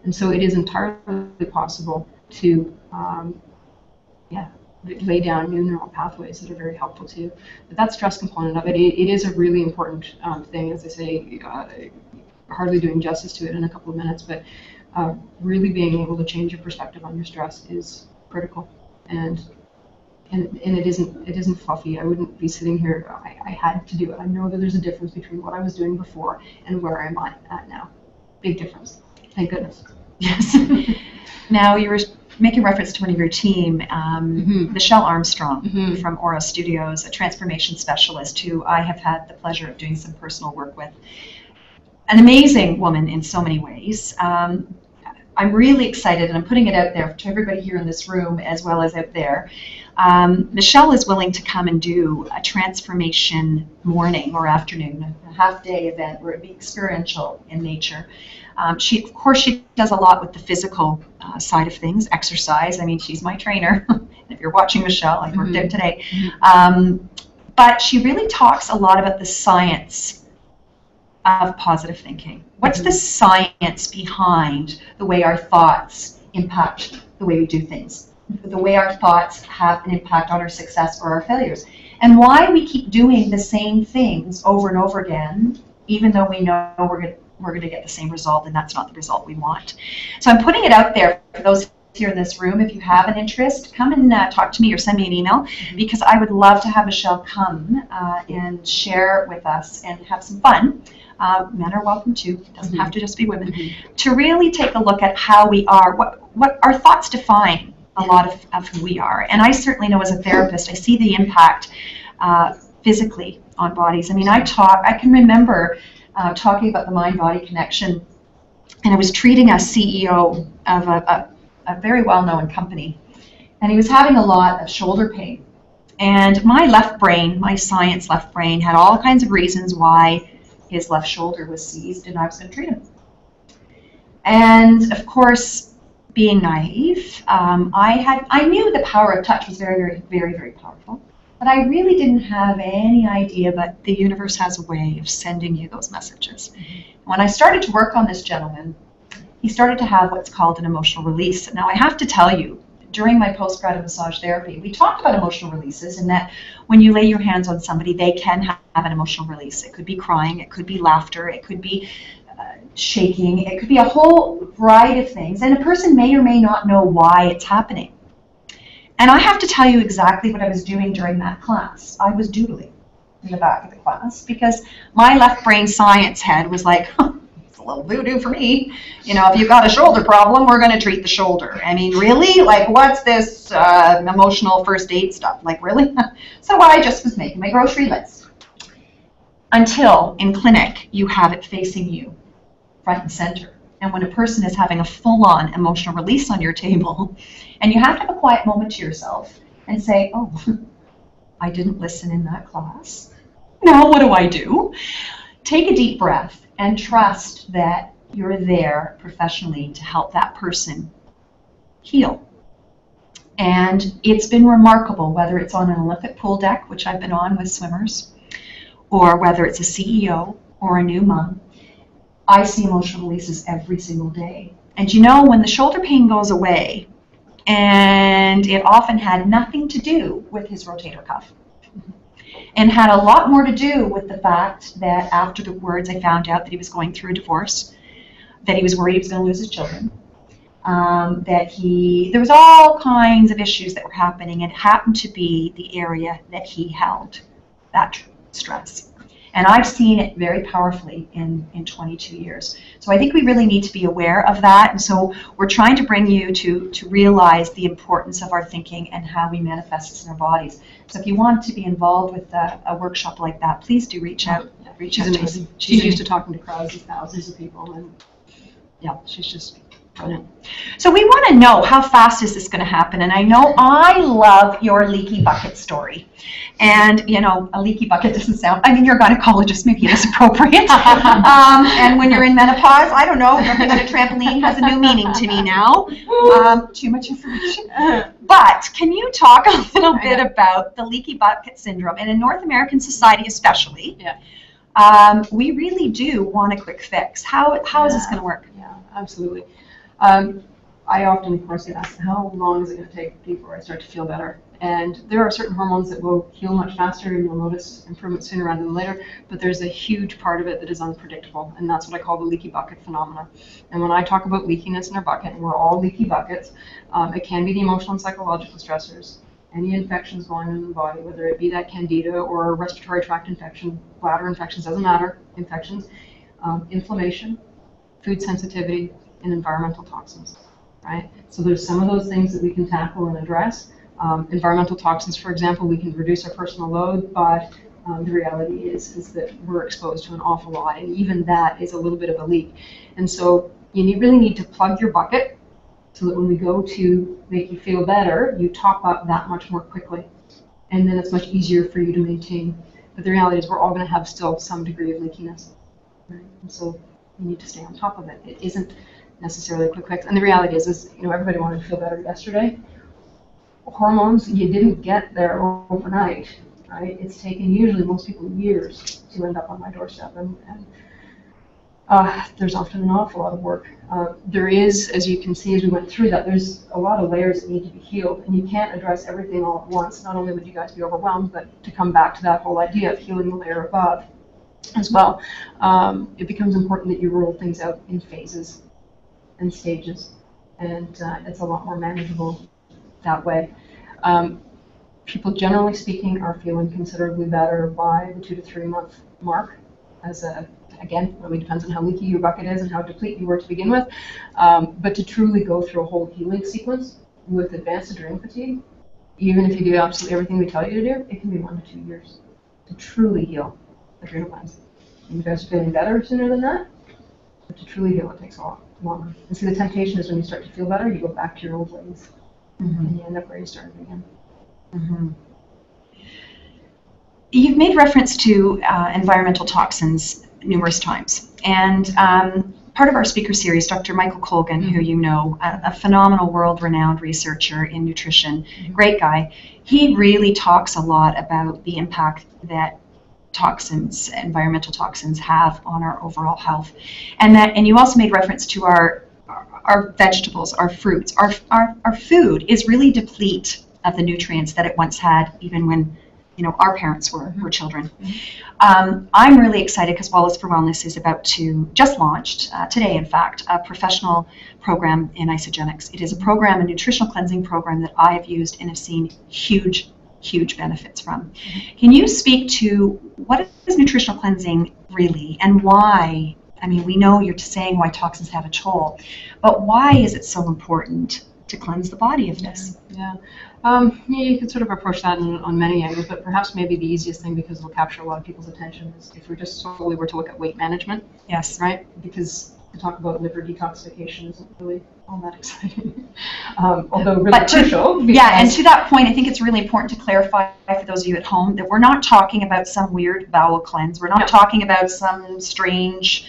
And so it is entirely possible to lay down new neural pathways that are very helpful to you. But that stress component of it, it is a really important thing, as I say, hardly doing justice to it in a couple of minutes, but really being able to change your perspective on your stress is critical. And it isn't fluffy. I wouldn't be sitting here, I had to do it. I know that there's a difference between what I was doing before and where I'm at now. Big difference. Thank goodness. Yes. Now, you were making reference to one of your team, Michelle Armstrong from Aura Studios, a transformation specialist who I have had the pleasure of doing some personal work with. An amazing woman in so many ways. I'm really excited, and I'm putting it out there to everybody here in this room as well as out there. Michelle is willing to come and do a transformation morning or afternoon, a half-day event where it be experiential in nature. She does a lot with the physical side of things, exercise. I mean, she's my trainer. If you're watching Michelle, I worked out today. But she really talks a lot about the science of positive thinking. What's the science behind the way our thoughts impact the way we do things? The way our thoughts have an impact on our success or our failures? And why we keep doing the same things over and over again, even though we know we're going to get the same result, and that's not the result we want. So I'm putting it out there for those here in this room. If you have an interest, come and talk to me or send me an email, because I would love to have Michelle come and share with us and have some fun. Men are welcome too. It doesn't have to just be women. To really take a look at how we are, what our thoughts define a lot of who we are. And I certainly know as a therapist, I see the impact physically on bodies. I mean, I can remember talking about the mind-body connection. And I was treating a CEO of a very well-known company. And he was having a lot of shoulder pain. And my left brain, my science left brain, had all kinds of reasons why his left shoulder was seized, and I was going to treat him. And of course, being naive, I knew the power of touch was very, very, very, very powerful. But I really didn't have any idea that the universe has a way of sending you those messages. When I started to work on this gentleman, he started to have what's called an emotional release. Now, I have to tell you, during my postgraduate massage therapy, we talked about emotional releases, and that when you lay your hands on somebody, they can have an emotional release. It could be crying, it could be laughter, it could be shaking, it could be a whole variety of things, and a person may or may not know why it's happening. And I have to tell you exactly what I was doing during that class. I was doodling in the back of the class because my left brain science head was like, it's a little voodoo for me. You know, if you've got a shoulder problem, we're going to treat the shoulder. I mean, really? Like, what's this emotional first aid stuff? Like, really? So I just was making my grocery list. Until, in clinic, you have it facing you, front and center. And when a person is having a full-on emotional release on your table, and you have to have a quiet moment to yourself and say, oh, I didn't listen in that class. Now what do I do? Take a deep breath and trust that you're there professionally to help that person heal. And it's been remarkable, whether it's on an Olympic pool deck, which I've been on with swimmers, or whether it's a CEO or a new mom. I see emotional releases every single day. And you know, when the shoulder pain goes away, and it often had nothing to do with his rotator cuff, and had a lot more to do with the fact that afterwards I found out that he was going through a divorce, that he was worried he was going to lose his children, there was all kinds of issues that were happening, and it happened to be the area that he held that stress. And I've seen it very powerfully in 22 years. So I think we really need to be aware of that. And so we're trying to bring you to realize the importance of our thinking and how we manifest this in our bodies. So if you want to be involved with a workshop like that, please do reach out. She's amazing. She's used to talking to crowds of thousands of people. And yeah, she's just brilliant. So we want to know, how fast is this going to happen? And I know I love your leaky bucket story. And, you know, a leaky bucket doesn't sound, I mean, you're a gynecologist, maybe it is appropriate. And when you're in menopause, I don't know, jumping on a trampoline has a new meaning to me now. Too much information. But can you talk a little bit about the leaky bucket syndrome? And in North American society especially, we really do want a quick fix. How is this going to work? Yeah, absolutely. I often, of course, get asked, how long is it going to take before I start to feel better? And there are certain hormones that will heal much faster, and you'll notice improvement sooner rather than later, but there's a huge part of it that is unpredictable, and that's what I call the leaky bucket phenomena. And when I talk about leakiness in our bucket, and we're all leaky buckets, it can be the emotional and psychological stressors, any infections going on in the body, whether it be that candida or a respiratory tract infection, bladder infections, doesn't matter, infections, inflammation, food sensitivity, and environmental toxins, right? So there's some of those things that we can tackle and address. Environmental toxins, for example, we can reduce our personal load, but the reality is that we're exposed to an awful lot, and even that is a little bit of a leak. And so you really need to plug your bucket so that when we go to make you feel better, you top up that much more quickly, and then it's much easier for you to maintain. But the reality is we're all going to have still some degree of leakiness, right? And so you need to stay on top of it. It isn't necessarily a quick fix. And the reality is, you know, everybody wanted to feel better yesterday. Hormones, you didn't get there overnight, right? It's taken usually most people years to end up on my doorstep, and there's often an awful lot of work. There is, as you can see as we went through that, there's a lot of layers that need to be healed, and you can't address everything all at once. Not only would you guys be overwhelmed, but to come back to that whole idea of healing the layer above as well, it becomes important that you roll things out in phases and stages, and it's a lot more manageable that way. People, generally speaking, are feeling considerably better by the 2 to 3 month mark. Again, it really depends on how leaky your bucket is and how depleted you were to begin with. But to truly go through a whole healing sequence with advanced adrenal fatigue, even if you do absolutely everything we tell you to do, it can be 1 to 2 years to truly heal adrenal glands. You guys are feeling better sooner than that? But to truly heal, it takes a lot longer. And see, the temptation is when you start to feel better, you go back to your old ways. And you end up where you started again. You've made reference to environmental toxins numerous times. And part of our speaker series, Dr. Michael Colgan, who you know, a phenomenal world-renowned researcher in nutrition, great guy, he really talks a lot about the impact that toxins, environmental toxins, have on our overall health. And you also made reference to our vegetables, our fruits, our food is really deplete of the nutrients that it once had, even when our parents were children. I'm really excited because Wallis for Wellness is about to, just launched today, in fact, a professional program in isogenics. It is a program, a nutritional cleansing program that I have used and have seen huge benefits from. Can you speak to what is nutritional cleansing really, and why? I mean, we know you're saying why toxins have a toll, but why is it so important to cleanse the body of this? Yeah, you can sort of approach that on many angles, but perhaps maybe the easiest thing, because it'll capture a lot of people's attention, is if we just solely were to look at weight management. Yes. Right? Because to talk about liver detoxification isn't really all that exciting, although really crucial. And to that point, I think it's really important to clarify for those of you at home that we're not talking about some weird bowel cleanse. We're not talking about some strange,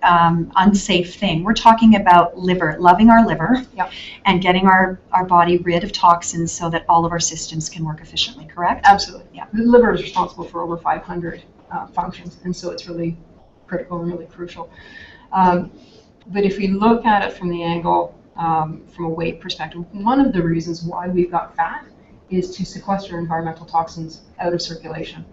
unsafe thing. We're talking about liver, loving our liver, and getting our body rid of toxins so that all of our systems can work efficiently, correct? Absolutely. Yeah. The liver is responsible for over 500 functions, and so it's really critical and really crucial. But if we look at it from the angle, from a weight perspective, one of the reasons why we've got fat is to sequester environmental toxins out of circulation,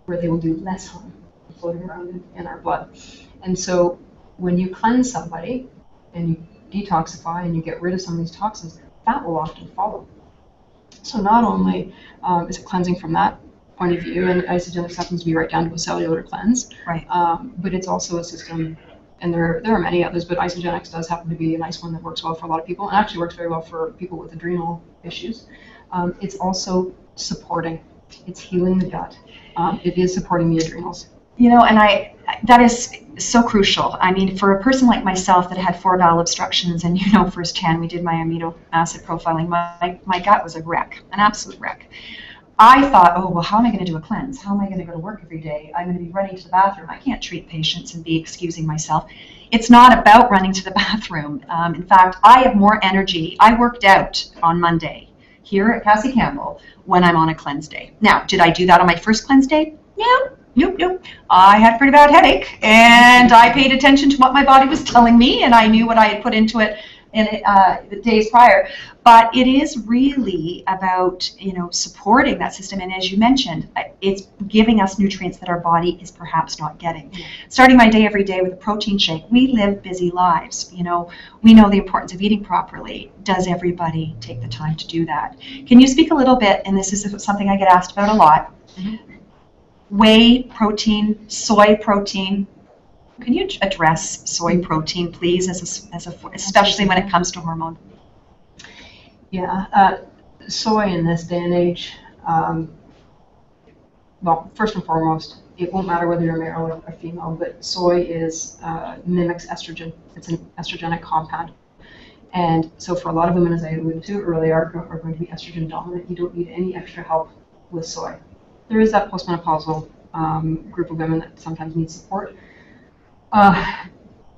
where they will do less harm floating around in our blood. And so when you cleanse somebody and you detoxify and you get rid of some of these toxins, fat will often follow. So not only is it cleansing from that point of view, and isogenics happens to be right down to a cellular cleanse, right? But it's also a system, and there are many others, but isogenics does happen to be a nice one that works well for a lot of people, and actually works very well for people with adrenal issues. It's also supporting, it's healing the gut. It is supporting the adrenals. And that is so crucial. I mean, for a person like myself that had 4 bowel obstructions, and firsthand, we did my amino acid profiling, my gut was a wreck, an absolute wreck. I thought, oh, well, how am I going to do a cleanse? How am I going to go to work every day? I'm going to be running to the bathroom. I can't treat patients and be excusing myself. It's not about running to the bathroom. In fact, I have more energy. I worked out on Monday here at Cassie Campbell when I'm on a cleanse day. Now, did I do that on my first cleanse day? Yeah. Nope. I had a pretty bad headache, and I paid attention to what my body was telling me, and I knew what I had put into it in the days prior. But it is really about supporting that system, and as you mentioned, it's giving us nutrients that our body is perhaps not getting. Starting my day every day with a protein shake. We live busy lives. We know the importance of eating properly. Does everybody take the time to do that? Can you speak a little bit, and this is something I get asked about a lot, whey protein, soy protein. Can you address soy protein, please, especially when it comes to hormone? Yeah, soy in this day and age, well, first and foremost, it won't matter whether you're male or female, but soy mimics estrogen. It's an estrogenic compound. And so for a lot of women, as I alluded to earlier, are going to be estrogen dominant. You don't need any extra help with soy. There is that postmenopausal group of women that sometimes need support.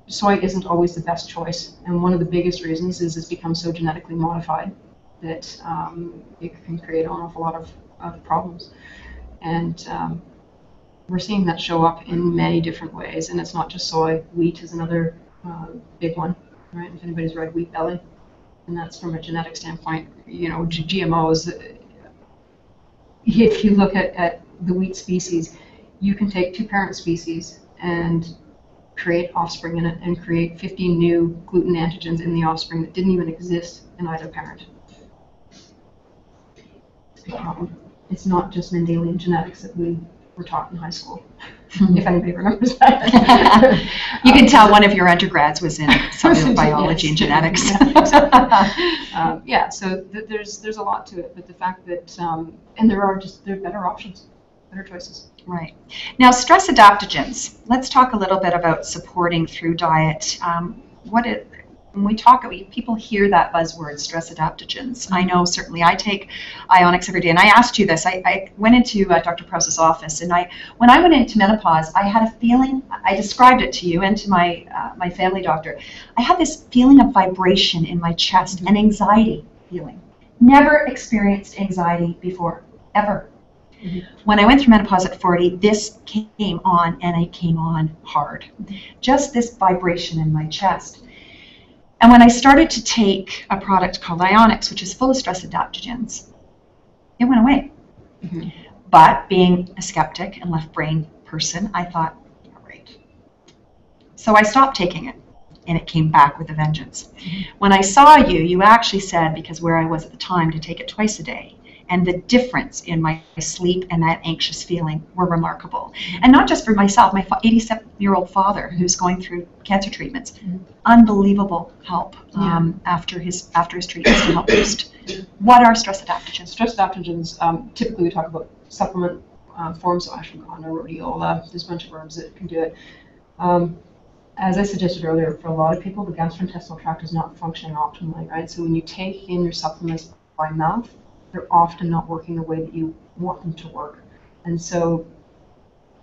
Soy isn't always the best choice, and one of the biggest reasons is it's become so genetically modified that it can create an awful lot of problems. And we're seeing that show up in many different ways, and it's not just soy. Wheat is another big one, right? If anybody's read Wheat Belly, and that's from a genetic standpoint, GMOs. If you look at the wheat species, you can take 2 parent species and create offspring in it and create 50 new gluten antigens in the offspring that didn't even exist in either parent. It's a big problem. It's not just Mendelian genetics that we were taught in high school, if anybody remembers that. You can tell one of your undergrads was in cellular biology and genetics. Yeah, so there's a lot to it, but the fact that, and there are better options. better choices. Right. Now, stress adaptogens. Let's talk a little bit about supporting through diet. When we talk, people hear that buzzword, stress adaptogens. I know certainly I take ionics every day, and I asked you this. I went into Dr. Prouse's office, and when I went into menopause, I had a feeling. I described it to you and to my family doctor. I had this feeling of vibration in my chest and anxiety feeling. Never experienced anxiety before, ever. When I went through menopause at 40, this came on, and it came on hard. Just this vibration in my chest. And when I started to take a product called Ionics, which is full of stress adaptogens, it went away. But being a skeptic and left brain person, I thought, all right. So I stopped taking it, and it came back with a vengeance. When I saw you, you actually said, because where I was at the time, to take it twice a day. And the difference in my sleep and that anxious feeling were remarkable. And not just for myself, my 87-year-old father who's going through cancer treatments, unbelievable help after his treatments to help boost. What are stress adaptogens? Stress adaptogens, typically we talk about supplement forms, so ashwagandha, rhodiola, there's a bunch of herbs that can do it. As I suggested earlier, for a lot of people, the gastrointestinal tract is not functioning optimally, right? So when you take in your supplements by mouth, they're often not working the way that you want them to work. And so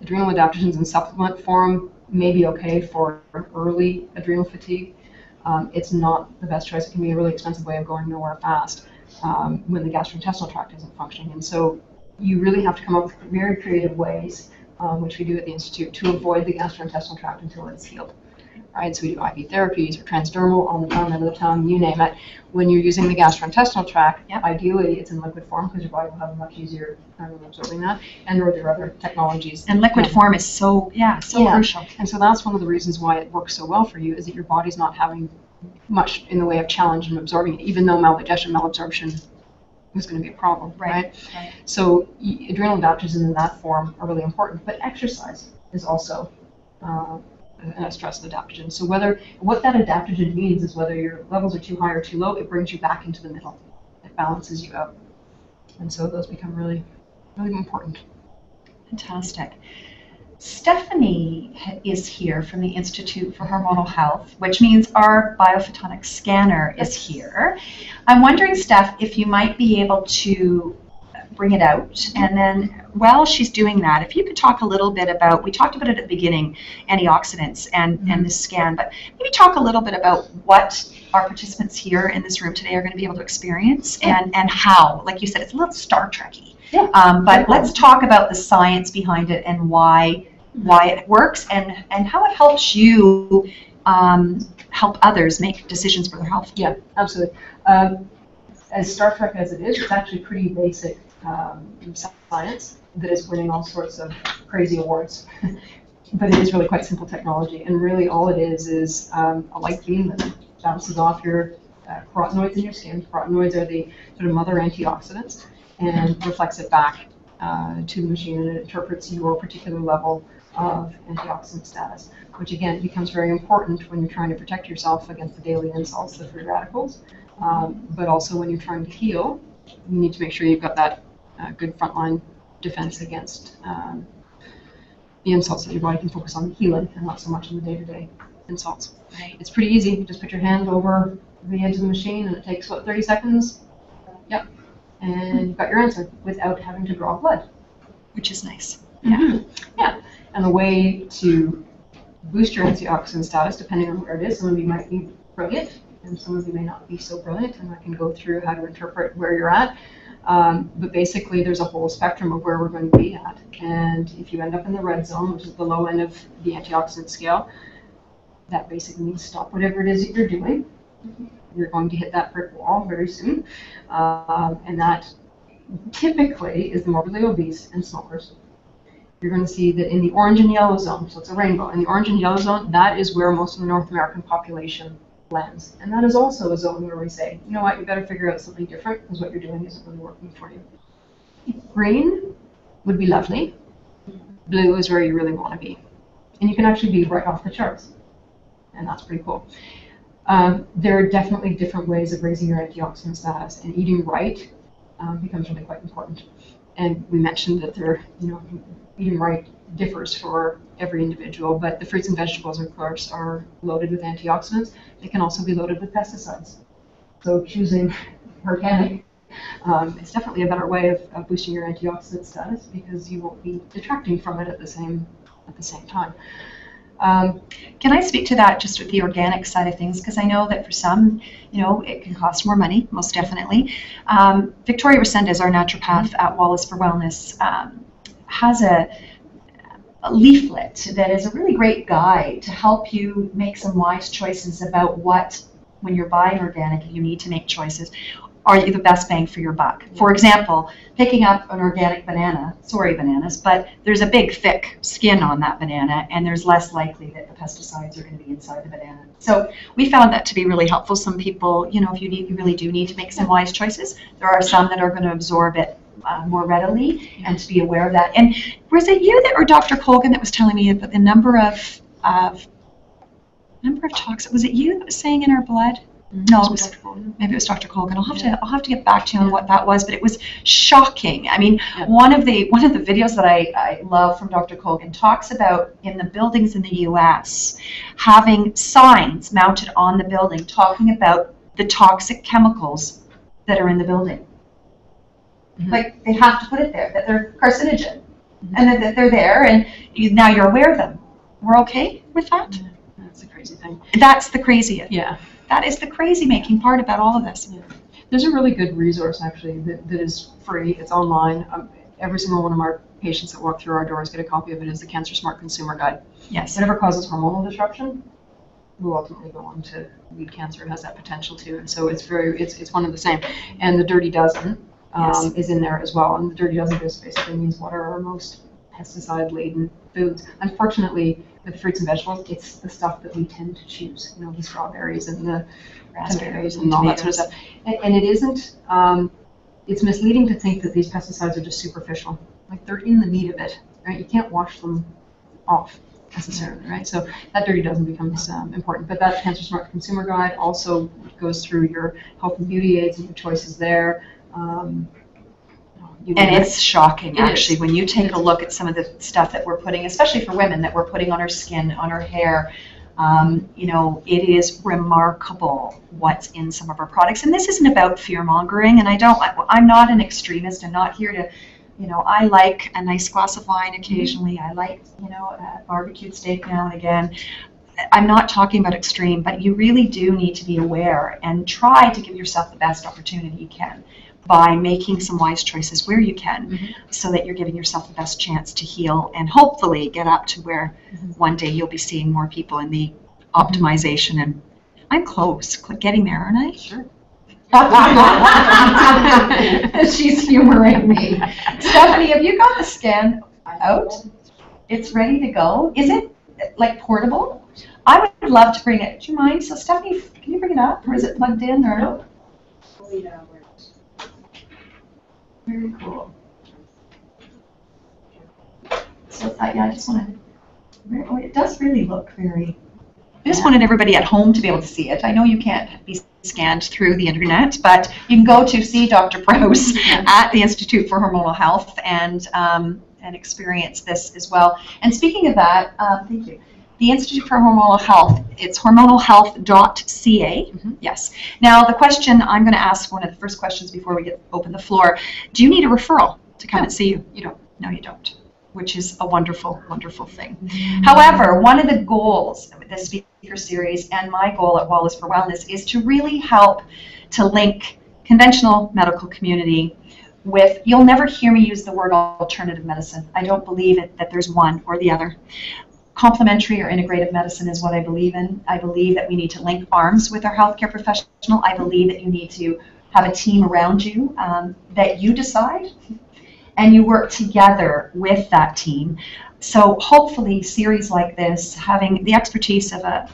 adrenal adaptogens in supplement form may be okay for early adrenal fatigue. It's not the best choice. It can be a really expensive way of going nowhere fast when the gastrointestinal tract isn't functioning. And so you really have to come up with very creative ways, which we do at the Institute, to avoid the gastrointestinal tract until it's healed. Right, so we do IV therapies or transdermal, on the tongue, under the tongue, you name it. When you're using the gastrointestinal tract, ideally it's in liquid form because your body will have a much easier time of absorbing that, and or there are other technologies. And liquid form is so crucial. And so that's one of the reasons why it works so well for you, is that your body's not having much in the way of challenge in absorbing it, even though maldigestion, malabsorption is going to be a problem, right? So adrenal adaptogens in that form are really important, but exercise is also a stress adaptogen. So what that adaptogen means is whether your levels are too high or too low, it brings you back into the middle. It balances you out. And so those become really, really important. Fantastic. Stephanie is here from the Institute for Hormonal Health, which means our Biophytonic Scanner is here. I'm wondering, Steph, if you might be able to bring it out, and then while she's doing that, if you could talk a little bit about, we talked about it at the beginning, antioxidants and this scan, but maybe talk a little bit about what our participants here in this room today are going to be able to experience and how, like you said, it's a little Star Trek-y. But let's talk about the science behind it and why it works and how it helps you help others make decisions for their health. Yeah, absolutely. As Star Trek as it is, it's actually pretty basic science that is winning all sorts of crazy awards. But it is really quite simple technology, and really all it is a light beam that bounces off your carotenoids in your skin. Carotenoids are the sort of mother antioxidants, and reflects it back to the machine, and it interprets your particular level of antioxidant status, which again becomes very important when you're trying to protect yourself against the daily insults, the free radicals, but also when you're trying to heal, you need to make sure you've got that good frontline defense against the insults, that your body can focus on healing and not so much on the day-to-day insults. Right. It's pretty easy. You just put your hand over the edge of the machine, and it takes, what, 30 seconds? Yep. And you've got your answer without having to draw blood. Which is nice. Yeah. And the way to boost your antioxidant status, depending on where it is, some of you might be brilliant, and some of you may not be so brilliant, and I can go through how to interpret where you're at. But basically, there's a whole spectrum of where we're going to be at. And if you end up in the red zone, which is the low end of the antioxidant scale, that basically means stop whatever it is that you're doing. You're going to hit that brick wall very soon. And that typically is the morbidly obese and smokers. You're going to see that in the orange and yellow zone, so it's a rainbow, in the orange and yellow zone, that is where most of the North American population lands. And that is also a zone where we say, you know what, you better figure out something different because what you're doing isn't really working for you. Green would be lovely. Blue is where you really want to be. And you can actually be right off the charts. And that's pretty cool. There are definitely different ways of raising your antioxidant status, and eating right becomes really quite important. And we mentioned that they're, eating right differs for every individual, but the fruits and vegetables, of course, are loaded with antioxidants. They can also be loaded with pesticides. So choosing organic is definitely a better way of boosting your antioxidant status, because you won't be detracting from it at the same time. Can I speak to that just with the organic side of things? Because I know that for some, it can cost more money, most definitely. Victoria Resendez, our naturopath at Wallis for Wellness, has a leaflet that is a really great guide to help you make some wise choices about what, when you're buying organic, you need to make choices. Are you the best bang for your buck? For example, picking up an organic banana, sorry bananas, but there's a big thick skin on that banana, and there's less likely that the pesticides are going to be inside the banana. So we found that to be really helpful. Some people, if you really do need to make some wise choices, there are some that are going to absorb it more readily, and to be aware of that. And was it you or Dr. Colgan that was telling me about the number of toxins? Was it you that was saying in our blood? No, it was, maybe it was Dr. Colgan. I'll have to get back to you on what that was, but it was shocking. I mean, one of the videos that I love from Dr. Colgan talks about in the buildings in the U.S. having signs mounted on the building talking about the toxic chemicals that are in the building. Like, they have to put it there, that they're carcinogen, and that they're there, and now you're aware of them. We're okay with that? Yeah, that's the crazy thing. That's the crazy. Yeah. That is the crazy-making part about all of this. Yeah. There's a really good resource, actually, that is free. It's online. Every single one of our patients that walk through our doors get a copy of it. Is the Cancer Smart Consumer Guide. Yes. Whatever causes hormonal disruption will ultimately go on to lead cancer. It has that potential too, and so it's one of the same. And the Dirty Dozen is in there as well. And the Dirty Dozen just basically means what are our most pesticide-laden foods. Unfortunately, with fruits and vegetables, it's the stuff that we tend to choose. The strawberries and the raspberries and all that sort of stuff. And it isn't. It's misleading to think that these pesticides are just superficial. Like, they're in the meat of it, right? You can't wash them off necessarily, right? So that Dirty Dozen becomes important. But that Cancer Smart Consumer Guide also goes through your health and beauty aids and your choices there. And it's shocking, actually, when you take a look at some of the stuff that we're putting, especially for women, that we're putting on our skin, on our hair. It is remarkable what's in some of our products. And this isn't about fear-mongering, and I'm not an extremist. I'm not here to, I like a nice glass of wine occasionally. I like, a barbecued steak now and again. I'm not talking about extreme, but you really do need to be aware and try to give yourself the best opportunity you can by making some wise choices where you can, so that you're giving yourself the best chance to heal and hopefully get up to where one day you'll be seeing more people in the optimization. And I'm close, getting there, aren't I? Sure. She's humoring me. Stephanie, have you got the scan out? It's ready to go. Is it like portable? I would love to bring it. Do you mind? So Stephanie, can you bring it up, or is it plugged in, or no? Very cool. So I just wanted. It does really look very. I just wanted everybody at home to be able to see it. I know you can't be scanned through the internet, but you can go to see Dr. Prouse at the Institute for Hormonal Health and experience this as well. And speaking of that, thank you. The Institute for Hormonal Health, it's hormonalhealth.ca. Yes. Now, the question I'm going to ask, one of the first questions before we open the floor, do you need a referral to come and see you? You don't. No, you don't, which is a wonderful, wonderful thing. However, one of the goals of this speaker series and my goal at Wallis for Wellness is to really help to link conventional medical community with, you'll never hear me use the word alternative medicine. I don't believe that there's one or the other. Complementary or integrative medicine is what I believe in. I believe that we need to link arms with our healthcare professional. I believe that you need to have a team around you that you decide, and you work together with that team. So hopefully series like this, having the expertise of an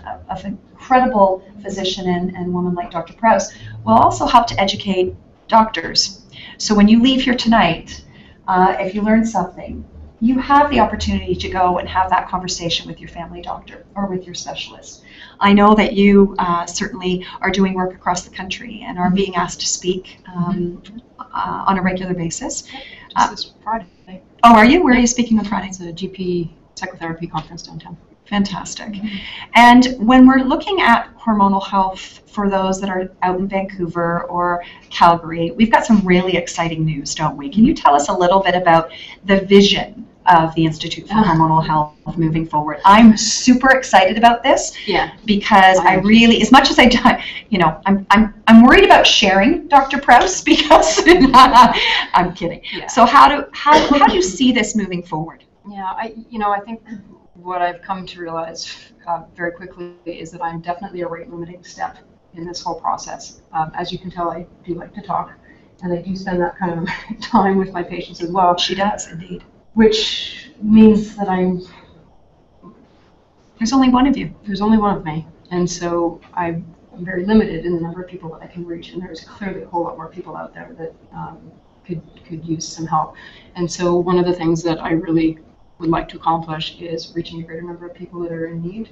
incredible physician and woman like Dr. Prouse, will also help to educate doctors. So when you leave here tonight, if you learn something, you have the opportunity to go and have that conversation with your family doctor or with your specialist. I know that you certainly are doing work across the country and are being asked to speak on a regular basis. This Friday. Oh, are you? Where are you speaking on Friday? It's a GP psychotherapy conference downtown. Fantastic. And when we're looking at hormonal health for those that are out in Vancouver or Calgary, we've got some really exciting news, don't we? Can you tell us a little bit about the vision of the Institute for Hormonal Health moving forward? I'm super excited about this. Yeah. Because I really, as much as I'm worried about sharing Dr. Prouse because I'm kidding. Yeah. So how do you see this moving forward? Yeah, I think what I've come to realize very quickly is that I'm definitely a rate-limiting step in this whole process. As you can tell, I do like to talk, and I do spend that kind of time with my patients as well. She does, indeed. Which means that there's only one of you. There's only one of me, and so I'm very limited in the number of people that I can reach, and there's clearly a whole lot more people out there that could use some help. And so one of the things that I really would like to accomplish is reaching a greater number of people that are in need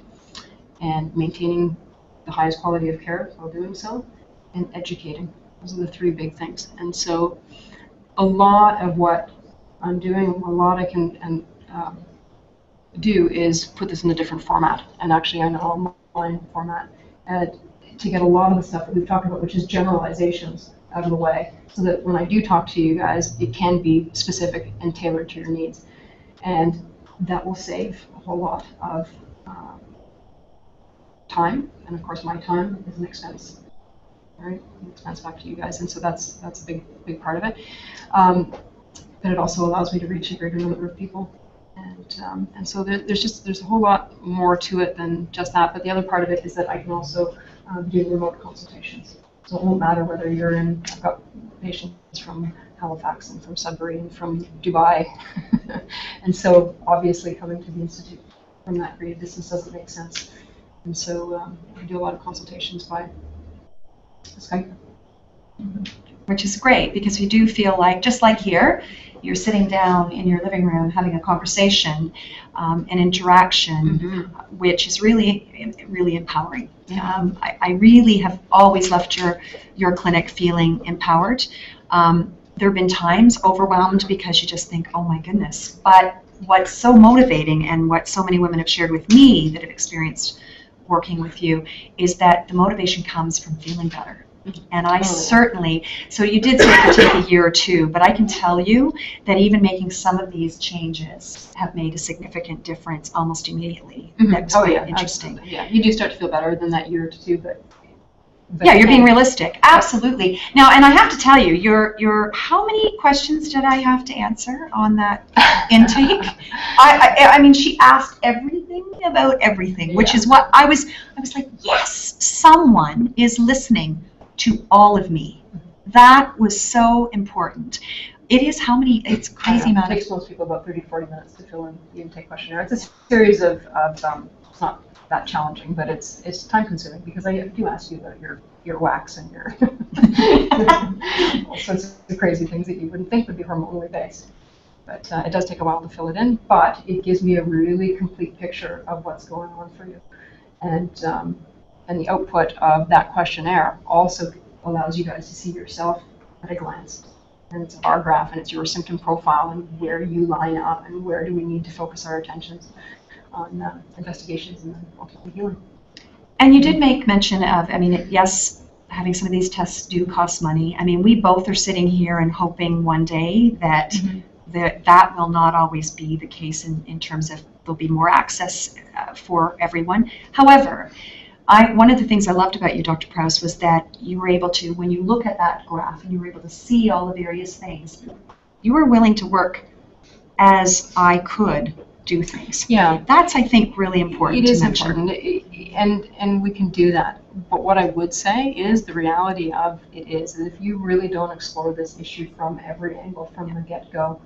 and maintaining the highest quality of care while doing so, and educating. Those are the three big things. And so a lot of what I'm doing, a lot I can do is put this in a different format, and actually an online format, to get a lot of the stuff that we've talked about, which is generalizations, out of the way, so that when I do talk to you guys, it can be specific and tailored to your needs. And that will save a whole lot of time, and of course my time is an expense, right? An expense back to you guys, and so that's a big part of it. But it also allows me to reach a greater number of people, and so there's a whole lot more to it than just that. But the other part of it is that I can also do remote consultations. So it won't matter whether you're in. I've got patients from Halifax and from Sudbury and from Dubai, and so obviously coming to the Institute from that great distance doesn't make sense. And so we do a lot of consultations by Skype. Which is great, because we do feel like, just like here, you're sitting down in your living room having a conversation, an interaction, which is really, really empowering. I really have always left your clinic feeling empowered. There have been times overwhelmed because you just think, oh my goodness. But what's so motivating, and what so many women have shared with me that have experienced working with you, is that the motivation comes from feeling better. And I certainly, so you did say it could take a year or two, but I can tell you that even making some of these changes have made a significant difference almost immediately. That was quite interesting. Absolutely. Yeah, you do start to feel better than that year or two, but yeah, you're being realistic. Absolutely. Now, and I have to tell you, your how many questions did I have to answer on that intake? I mean, she asked everything about everything, which is what I was like, yes, someone is listening to all of me. That was so important. It is how many, it's crazy amount. It takes most people about 30 to 40 minutes to fill in the intake questionnaire. It's a series of it's not that challenging, but it's time consuming, because I do ask you about your wax and your all sorts of crazy things that you wouldn't think would be hormonally based. But it does take a while to fill it in, but it gives me a really complete picture of what's going on for you. And the output of that questionnaire also allows you guys to see yourself at a glance. And it's a bar graph, and it's your symptom profile, and where you line up, and where do we need to focus our attentions on investigations and then ultimately healing. And you did make mention of, I mean, yes, having some of these tests do cost money. I mean, we both are sitting here and hoping one day that that will not always be the case in terms of there'll be more access for everyone. However, one of the things I loved about you, Dr. Prouse, was that you were able to, when you look at that graph and you were able to see all the various things, you were willing to work as I could do things. Yeah. That's, I think, really important to mention. It is important, and we can do that. But what I would say is the reality of it is that if you really don't explore this issue from every angle from the get-go,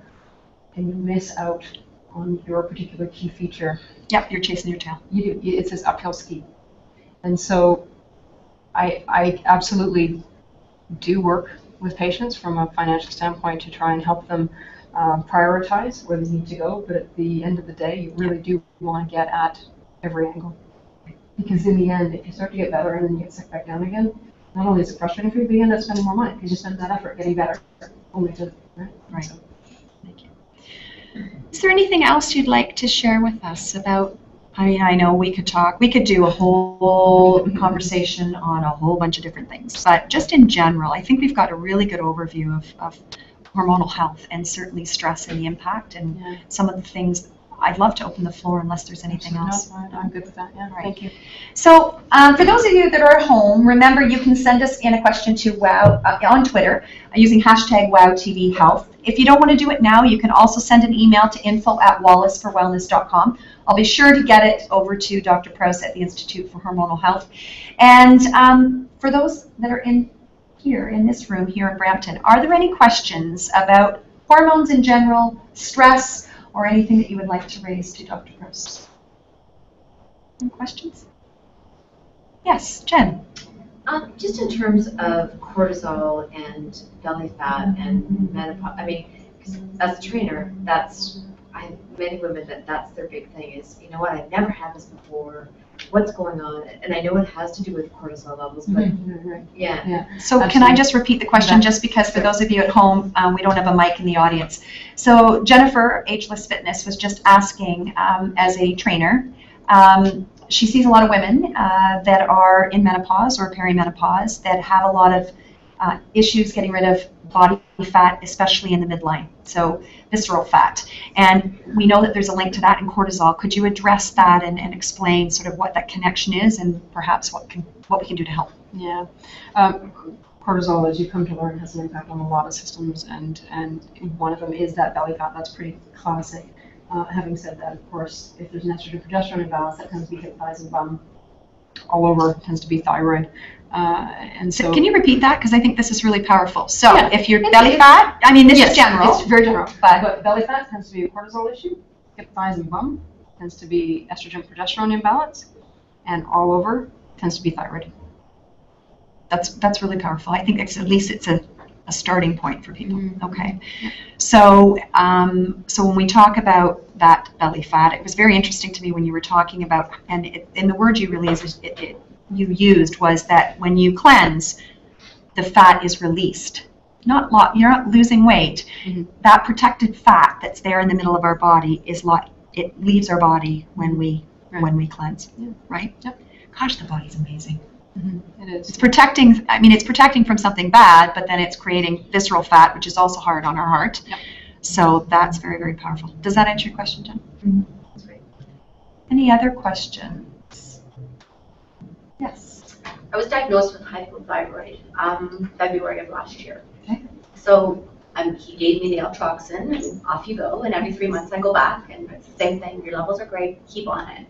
and you miss out on your particular key feature. Yep, you're chasing your tail. You do. It's this uphill ski. And so I absolutely do work with patients from a financial standpoint to try and help them prioritize where they need to go. But at the end of the day, you really do want to get at every angle. Because in the end, if you start to get better and then you get sick back down again, not only is it frustrating for you, but you end up spending more money because you spend that effort getting better. Only to, right? Right. So Is there anything else you'd like to share with us about? I mean, I know we could do a whole conversation on a whole bunch of different things, but just in general, I think we've got a really good overview of hormonal health and certainly stress and the impact and some of the things. I'd love to open the floor unless there's anything else. No, I'm good with that. Yeah, right. Thank you. So for those of you that are at home, remember you can send us in a question to WOW on Twitter using hashtag WowTVHealth. If you don't want to do it now, you can also send an email to info@wallisforwellness.com. I'll be sure to get it over to Dr. Prouse at the Institute for Hormonal Health. And for those that are in this room here in Brampton, are there any questions about hormones in general, stress, or anything that you would like to raise to Dr. Prouse? Any questions? Yes, Jen. Just in terms of cortisol and belly fat and menopause, I mean, 'cause as a trainer, many women that's their big thing is, you know what, I've never had this before. What's going on? And I know it has to do with cortisol levels, but yeah. So absolutely. Can I just repeat the question just because for those of you at home, we don't have a mic in the audience. So Jennifer, Ageless Fitness, was just asking as a trainer, she sees a lot of women that are in menopause or perimenopause that have a lot of issues getting rid of body fat, especially in the midline, so visceral fat. And we know that there's a link to that in cortisol. Could you address that and explain sort of what that connection is and perhaps what we can do to help? Yeah. Cortisol, as you come to learn, has an impact on a lot of systems, and one of them is that belly fat. That's pretty classic. Having said that, of course, if there's an estrogen progesterone imbalance, that tends to be hip, thighs, and bum. All over tends to be thyroid. And so can you repeat that? Because I think this is really powerful. So if you're belly fat, I mean, this is general. It's very general. But belly fat tends to be a cortisol issue. Hip, thighs, and bum tends to be estrogen progesterone imbalance. And all over tends to be thyroid. That's really powerful. I think at least it's a starting point for people. Okay. So when we talk about that belly fat, it was very interesting to me when you were talking about, and the word you used was that when you cleanse, the fat is released. You're not losing weight. That protected fat that's there in the middle of our body it leaves our body when we cleanse. Right? Yep. Gosh, the body's amazing. It is. It's protecting from something bad, but then it's creating visceral fat, which is also hard on our heart. Yep. So that's very, very powerful. Does that answer your question, Jen? That's great. Any other questions? Yes. I was diagnosed with hypothyroid February of last year. Okay. So he gave me the Altroxin, and off you go. And every 3 months I go back, and it's the same thing. Your levels are great. Keep on it.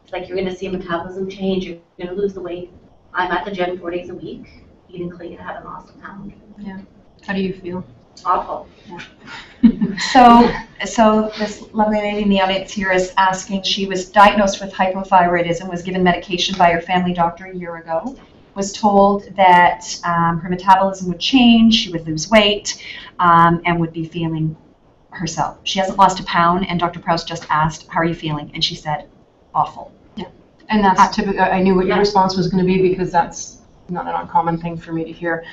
It's like you're going to see metabolism change. You're going to lose the weight. I'm at the gym 4 days a week, eating clean. I haven't lost a pound. Yeah. How do you feel? Awful. Yeah. So this lovely lady in the audience here is asking, she was diagnosed with hypothyroidism, was given medication by her family doctor a year ago, was told that her metabolism would change, she would lose weight, and would be feeling herself. She hasn't lost a pound, and Dr. Prouse just asked, how are you feeling? And she said, awful. Yeah. And that's typically, I knew what your response was going to be because that's not an uncommon thing for me to hear.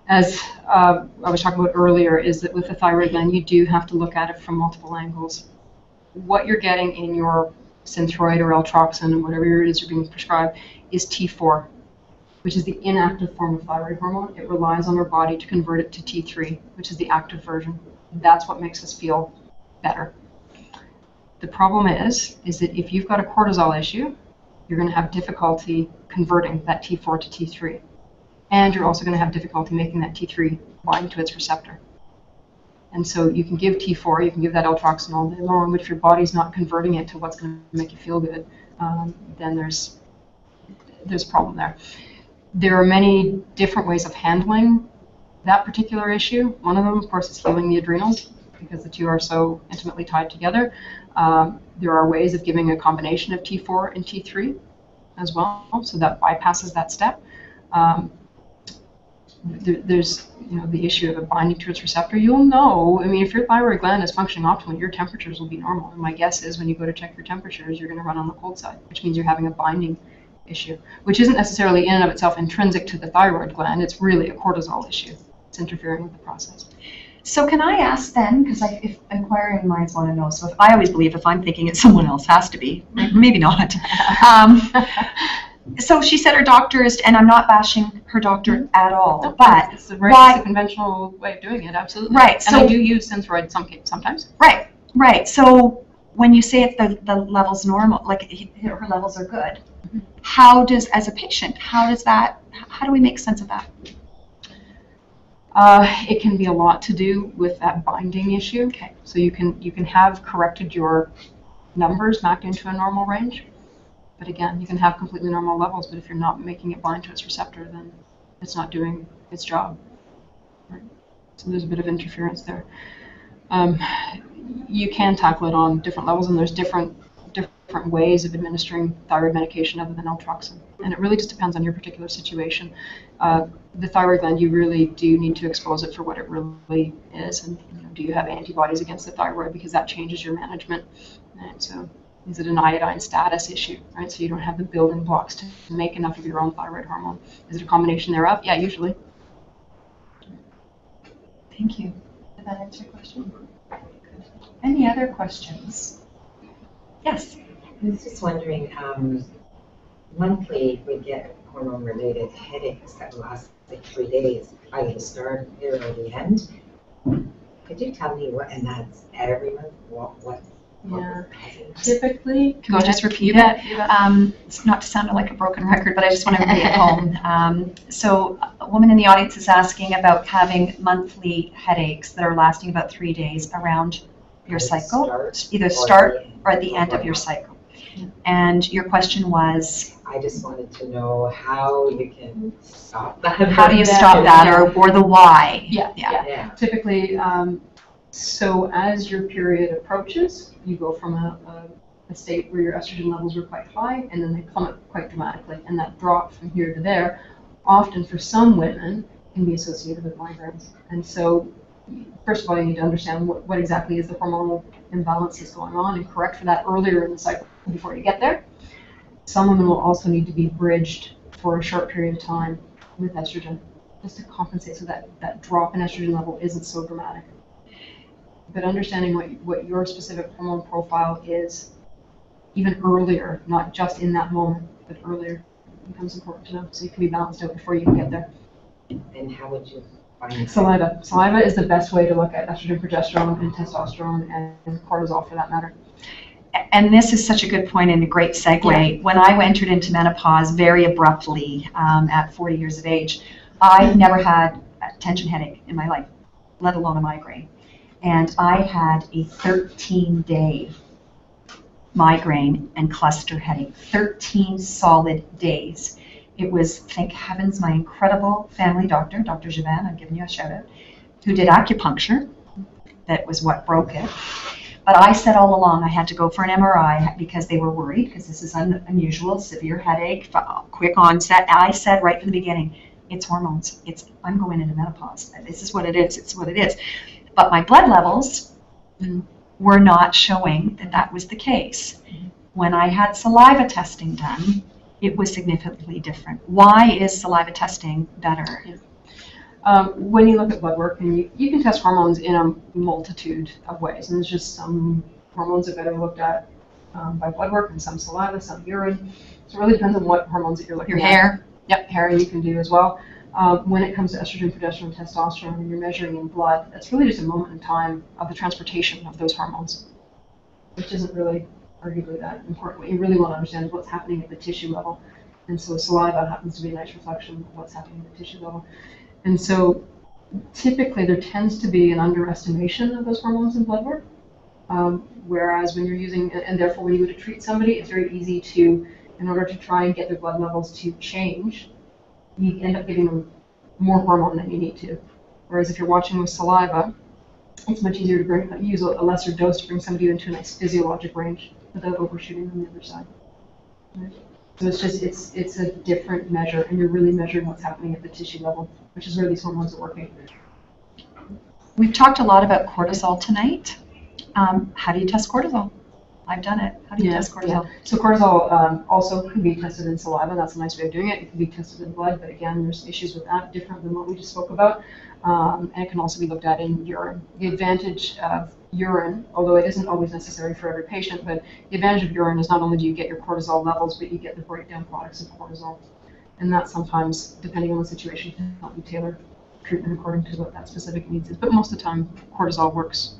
As I was talking about earlier, is that with the thyroid gland, you do have to look at it from multiple angles. What you're getting in your Synthroid or Altroxin and whatever it is you're being prescribed is T4, which is the inactive form of thyroid hormone. It relies on our body to convert it to T3, which is the active version. That's what makes us feel better. The problem is that if you've got a cortisol issue, you're going to have difficulty converting that T4 to T3. And you're also going to have difficulty making that T3 bind to its receptor. And so you can give T4, you can give that Altroxin all day long, but if your body's not converting it to what's going to make you feel good, then there's a problem there. There are many different ways of handling that particular issue. One of them, of course, is healing the adrenals, because the two are so intimately tied together. There are ways of giving a combination of T4 and T3 as well, so that bypasses that step. There's the issue of it binding to its receptor. You'll know, I mean, if your thyroid gland is functioning optimally, your temperatures will be normal. And my guess is when you go to check your temperatures, you're going to run on the cold side, which means you're having a binding issue, which isn't necessarily in and of itself intrinsic to the thyroid gland. It's really a cortisol issue. It's interfering with the process. So can I ask then, because if inquiring minds want to know, so if I always believe if I'm thinking it, someone else has to be, maybe not. So she said her doctor is, and I'm not bashing her doctor at all, No, but it's a very conventional way of doing it, absolutely. Right. And So I do use Synthroid sometimes. Right. So when you say if the level's normal, like her levels are good, how does, as a patient, how do we make sense of that? It can be a lot to do with that binding issue. Okay. So you can have corrected your numbers back into a normal range, but again, you can have completely normal levels, but if you're not making it bind to its receptor, then it's not doing its job. Right? So there's a bit of interference there. You can tackle it on different levels, and there's different ways of administering thyroid medication other than L-Troxin, and it really just depends on your particular situation. The thyroid gland, you really do need to expose it for what it really is, and do you have antibodies against the thyroid, because that changes your management. And so is it an iodine status issue, right? So you don't have the building blocks to make enough of your own thyroid hormone. Is it a combination thereof? Yeah, usually. Thank you. Did that answer your question? Any other questions? Yes. I was just wondering, monthly we get hormone-related headaches that last like 3 days, either the start, middle, or the end. Could you tell me what, and that's every month, what Yeah. causing that? Typically, Can I just repeat it? It's not to sound like a broken record, but I just want everybody at home. So a woman in the audience is asking about having monthly headaches that are lasting about 3 days around your cycle, either start or at the end of your cycle. And your question was? I just wanted to know how you can stop that. How do you stop that, or the why? Yeah. Typically, so as your period approaches, you go from a state where your estrogen levels were quite high, and then they plummet quite dramatically. And that drop from here to there, often for some women, can be associated with migraines. And so, first of all, you need to understand what exactly is the hormonal imbalance that's going on, and correct for that earlier in the cycle before you get there. Some women will also need to be bridged for a short period of time with estrogen, just to compensate so that drop in estrogen level isn't so dramatic. But understanding what your specific hormone profile is, even earlier, not just in that moment, but earlier, becomes important to know, so you can be balanced out before you can get there. And how would you find Saliva. Saliva is the best way to look at estrogen, progesterone, and testosterone, and cortisol for that matter. And this is such a good point and a great segue. Yeah. When I entered into menopause very abruptly at 40 years of age, I never had a tension headache in my life, let alone a migraine. And I had a 13-day migraine and cluster headache, 13 solid days. It was, thank heavens, my incredible family doctor, Dr. Javan, I'm giving you a shout out, who did acupuncture. That was what broke it. But I said all along I had to go for an MRI because they were worried, because this is unusual, severe headache, quick onset. I said right from the beginning, it's hormones. I'm going into menopause. This is what it is. It's what it is. But my blood levels were not showing that was the case. When I had saliva testing done, it was significantly different. Why is saliva testing better? When you look at blood work, and you can test hormones in a multitude of ways, and there's just some hormones that are better looked at by blood work, and some saliva, some urine. So it really depends on what hormones that you're looking at. Your hair? Yep, hair you can do as well. When it comes to estrogen, progesterone, testosterone, and you're measuring in blood, that's really just a moment in time of the transportation of those hormones, which isn't really arguably that important. What you really want to understand is what's happening at the tissue level. And so saliva happens to be a nice reflection of what's happening at the tissue level. And so typically there tends to be an underestimation of those hormones in blood work, whereas when you're using, and therefore when you go to treat somebody, it's very easy to, in order to try and get their blood levels to change, you end up giving them more hormone than you need to. Whereas if you're watching with saliva, it's much easier to use a lesser dose to bring somebody into a nice physiologic range without overshooting on the other side. Right? So it's a different measure, and you're really measuring what's happening at the tissue level, which is where these hormones are working. We've talked a lot about cortisol tonight. How do you test cortisol? I've done it. How do you test cortisol? Yeah. So cortisol also can be tested in saliva. That's a nice way of doing it. It can be tested in blood, but again, there's issues with that, different than what we just spoke about. and it can also be looked at in urine. The advantage of urine, although it isn't always necessary for every patient, but the advantage of urine is not only do you get your cortisol levels, but you get the breakdown products of cortisol. And that sometimes, depending on the situation, can help you tailor treatment according to what that specific needs is. But most of the time, cortisol works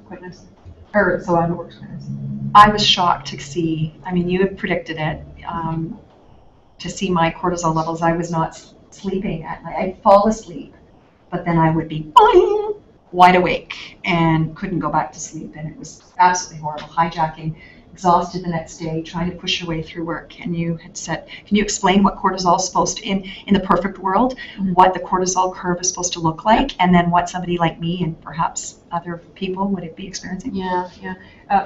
quite nicely. Or saliva works quite nicely. I was shocked to see, I mean, you had predicted it, to see my cortisol levels. I was not sleeping at night. I'd fall asleep, but then I would be boing, wide awake and couldn't go back to sleep. And it was absolutely horrible, hijacking, exhausted the next day, trying to push your way through work. And you had said, can you explain what cortisol is supposed to, in the perfect world, what the cortisol curve is supposed to look like, and then what somebody like me and perhaps other people would be experiencing? Yeah.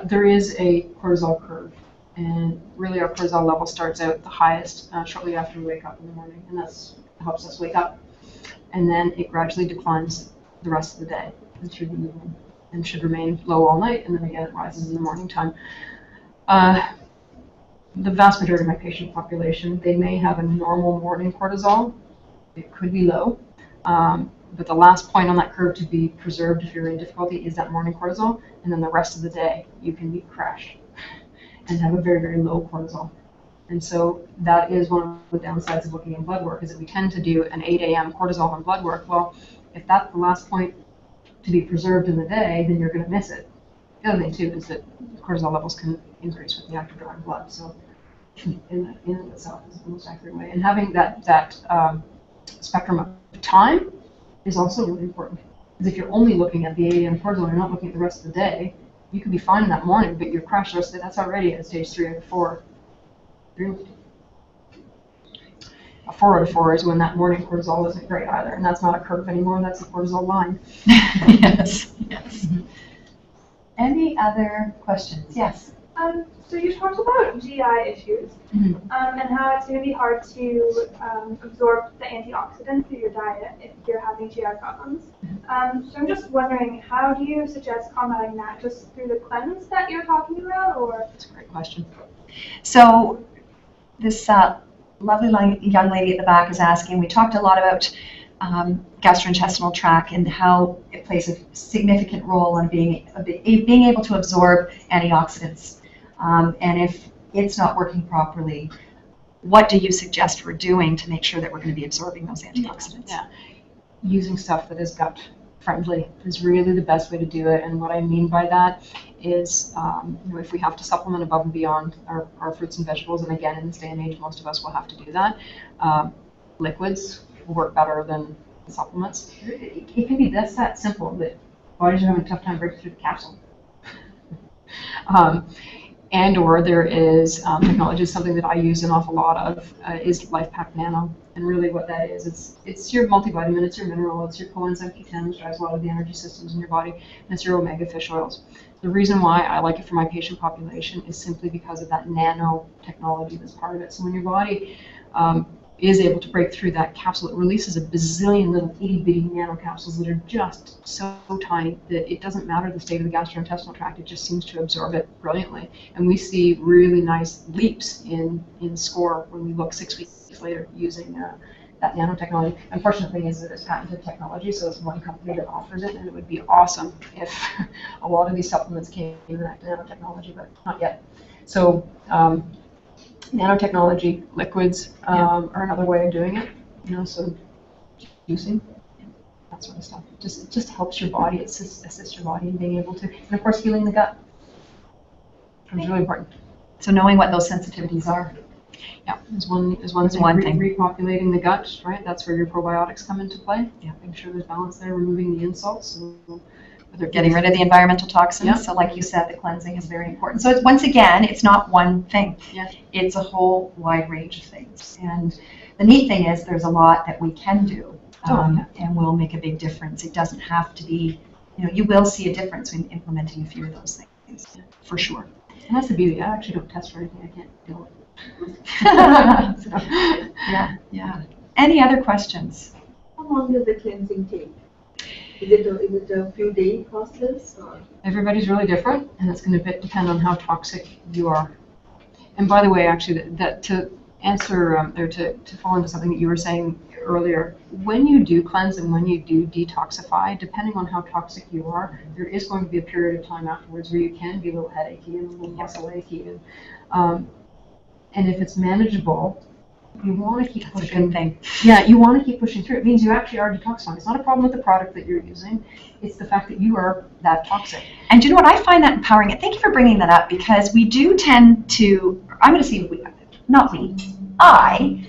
There is a cortisol curve. And really our cortisol level starts out the highest shortly after we wake up in the morning. And that helps us wake up. And then it gradually declines the rest of the day and through the evening, and should remain low all night, and then again it rises in the morning time. The vast majority of my patient population, they may have a normal morning cortisol. It could be low, but the last point on that curve to be preserved if you're in difficulty is that morning cortisol, and then the rest of the day you can be crashed and have a very, very low cortisol. And so that is one of the downsides of looking at blood work, is that we tend to do an 8 a.m. cortisol on blood work. Well, if that's the last point to be preserved in the day, then you're going to miss it. The other thing too is that cortisol levels can increase with the act of drawing blood. So in itself is the most accurate way. And having that spectrum of time is also really important. Because if you're only looking at the 8 a.m. cortisol, you're not looking at the rest of the day, you could be fine in that morning, but you're crashed the rest of the day. That's already at stage 3 or 4. Really. A 4 out of 4 is when that morning cortisol isn't great either, and that's not a curve anymore, that's a cortisol line. Yes. Mm-hmm. Any other questions? Yes. So you talked about GI issues, and how it's going to be hard to absorb the antioxidants through your diet if you're having GI problems. So I'm just wondering, how do you suggest combating that? Just through the cleanse that you're talking about, or? That's a great question. So this lovely young lady at the back is asking, we talked a lot about gastrointestinal tract and how it plays a significant role in being able to absorb antioxidants. And if it's not working properly, what do you suggest we're doing to make sure that we're going to be absorbing those antioxidants? Yeah. Using stuff that is gut friendly is really the best way to do it. And what I mean by that is, if we have to supplement above and beyond our fruits and vegetables, and again, in this day and age, most of us will have to do that, liquids will work better than supplements. It can be that simple that bodies are having a tough time breaking through the capsule. And or there is technology, something that I use an awful lot of, is LifePak Nano. And really what that is, it's your multivitamin, it's your mineral, it's your coenzyme Q10, which drives a lot of the energy systems in your body, and it's your omega fish oils. The reason why I like it for my patient population is simply because of that nano technology that's part of it. So when your body is able to break through that capsule, it releases a bazillion little itty-bitty nanocapsules that are just so tiny that it doesn't matter the state of the gastrointestinal tract, it just seems to absorb it brilliantly. And we see really nice leaps in score when we look 6 weeks later using that nanotechnology. Unfortunate thing is that it's patented technology, so it's one company that offers it, and it would be awesome if a lot of these supplements came in that nanotechnology, but not yet. So nanotechnology liquids are another way of doing it, so juicing, that sort of stuff. It just helps your body, it assists your body in being able to, and of course healing the gut is really important. So knowing what those sensitivities are. Yeah, is one thing. Repopulating the gut, right? That's where your probiotics come into play. Yeah, making sure there's balance there, removing the insults. So they're getting rid of the environmental toxins. Yep. So like you said, the cleansing is very important. So once again, it's not one thing. Yeah. It's a whole wide range of things. And the neat thing is there's a lot that we can do and will make a big difference. It doesn't have to be, you will see a difference when implementing a few of those things, for sure. And that's the beauty. I actually don't test for anything. I can't feel it. Yeah. Any other questions? How long does the cleansing take? Is it a few day process? Or? Everybody's really different, and it's going to depend on how toxic you are. And by the way, actually, that to answer or to fall into something that you were saying earlier, when you do cleanse and when you do detoxify, depending on how toxic you are, there is going to be a period of time afterwards where you can be a little headachy and a little muscle achy. And if it's manageable, you want to keep pushing. That's a good thing. Yeah, you want to keep pushing through. It means you actually are detoxifying. It's not a problem with the product that you're using. It's the fact that you are that toxic. And you know what? I find that empowering. And thank you for bringing that up, because we do tend to, I'm going to say I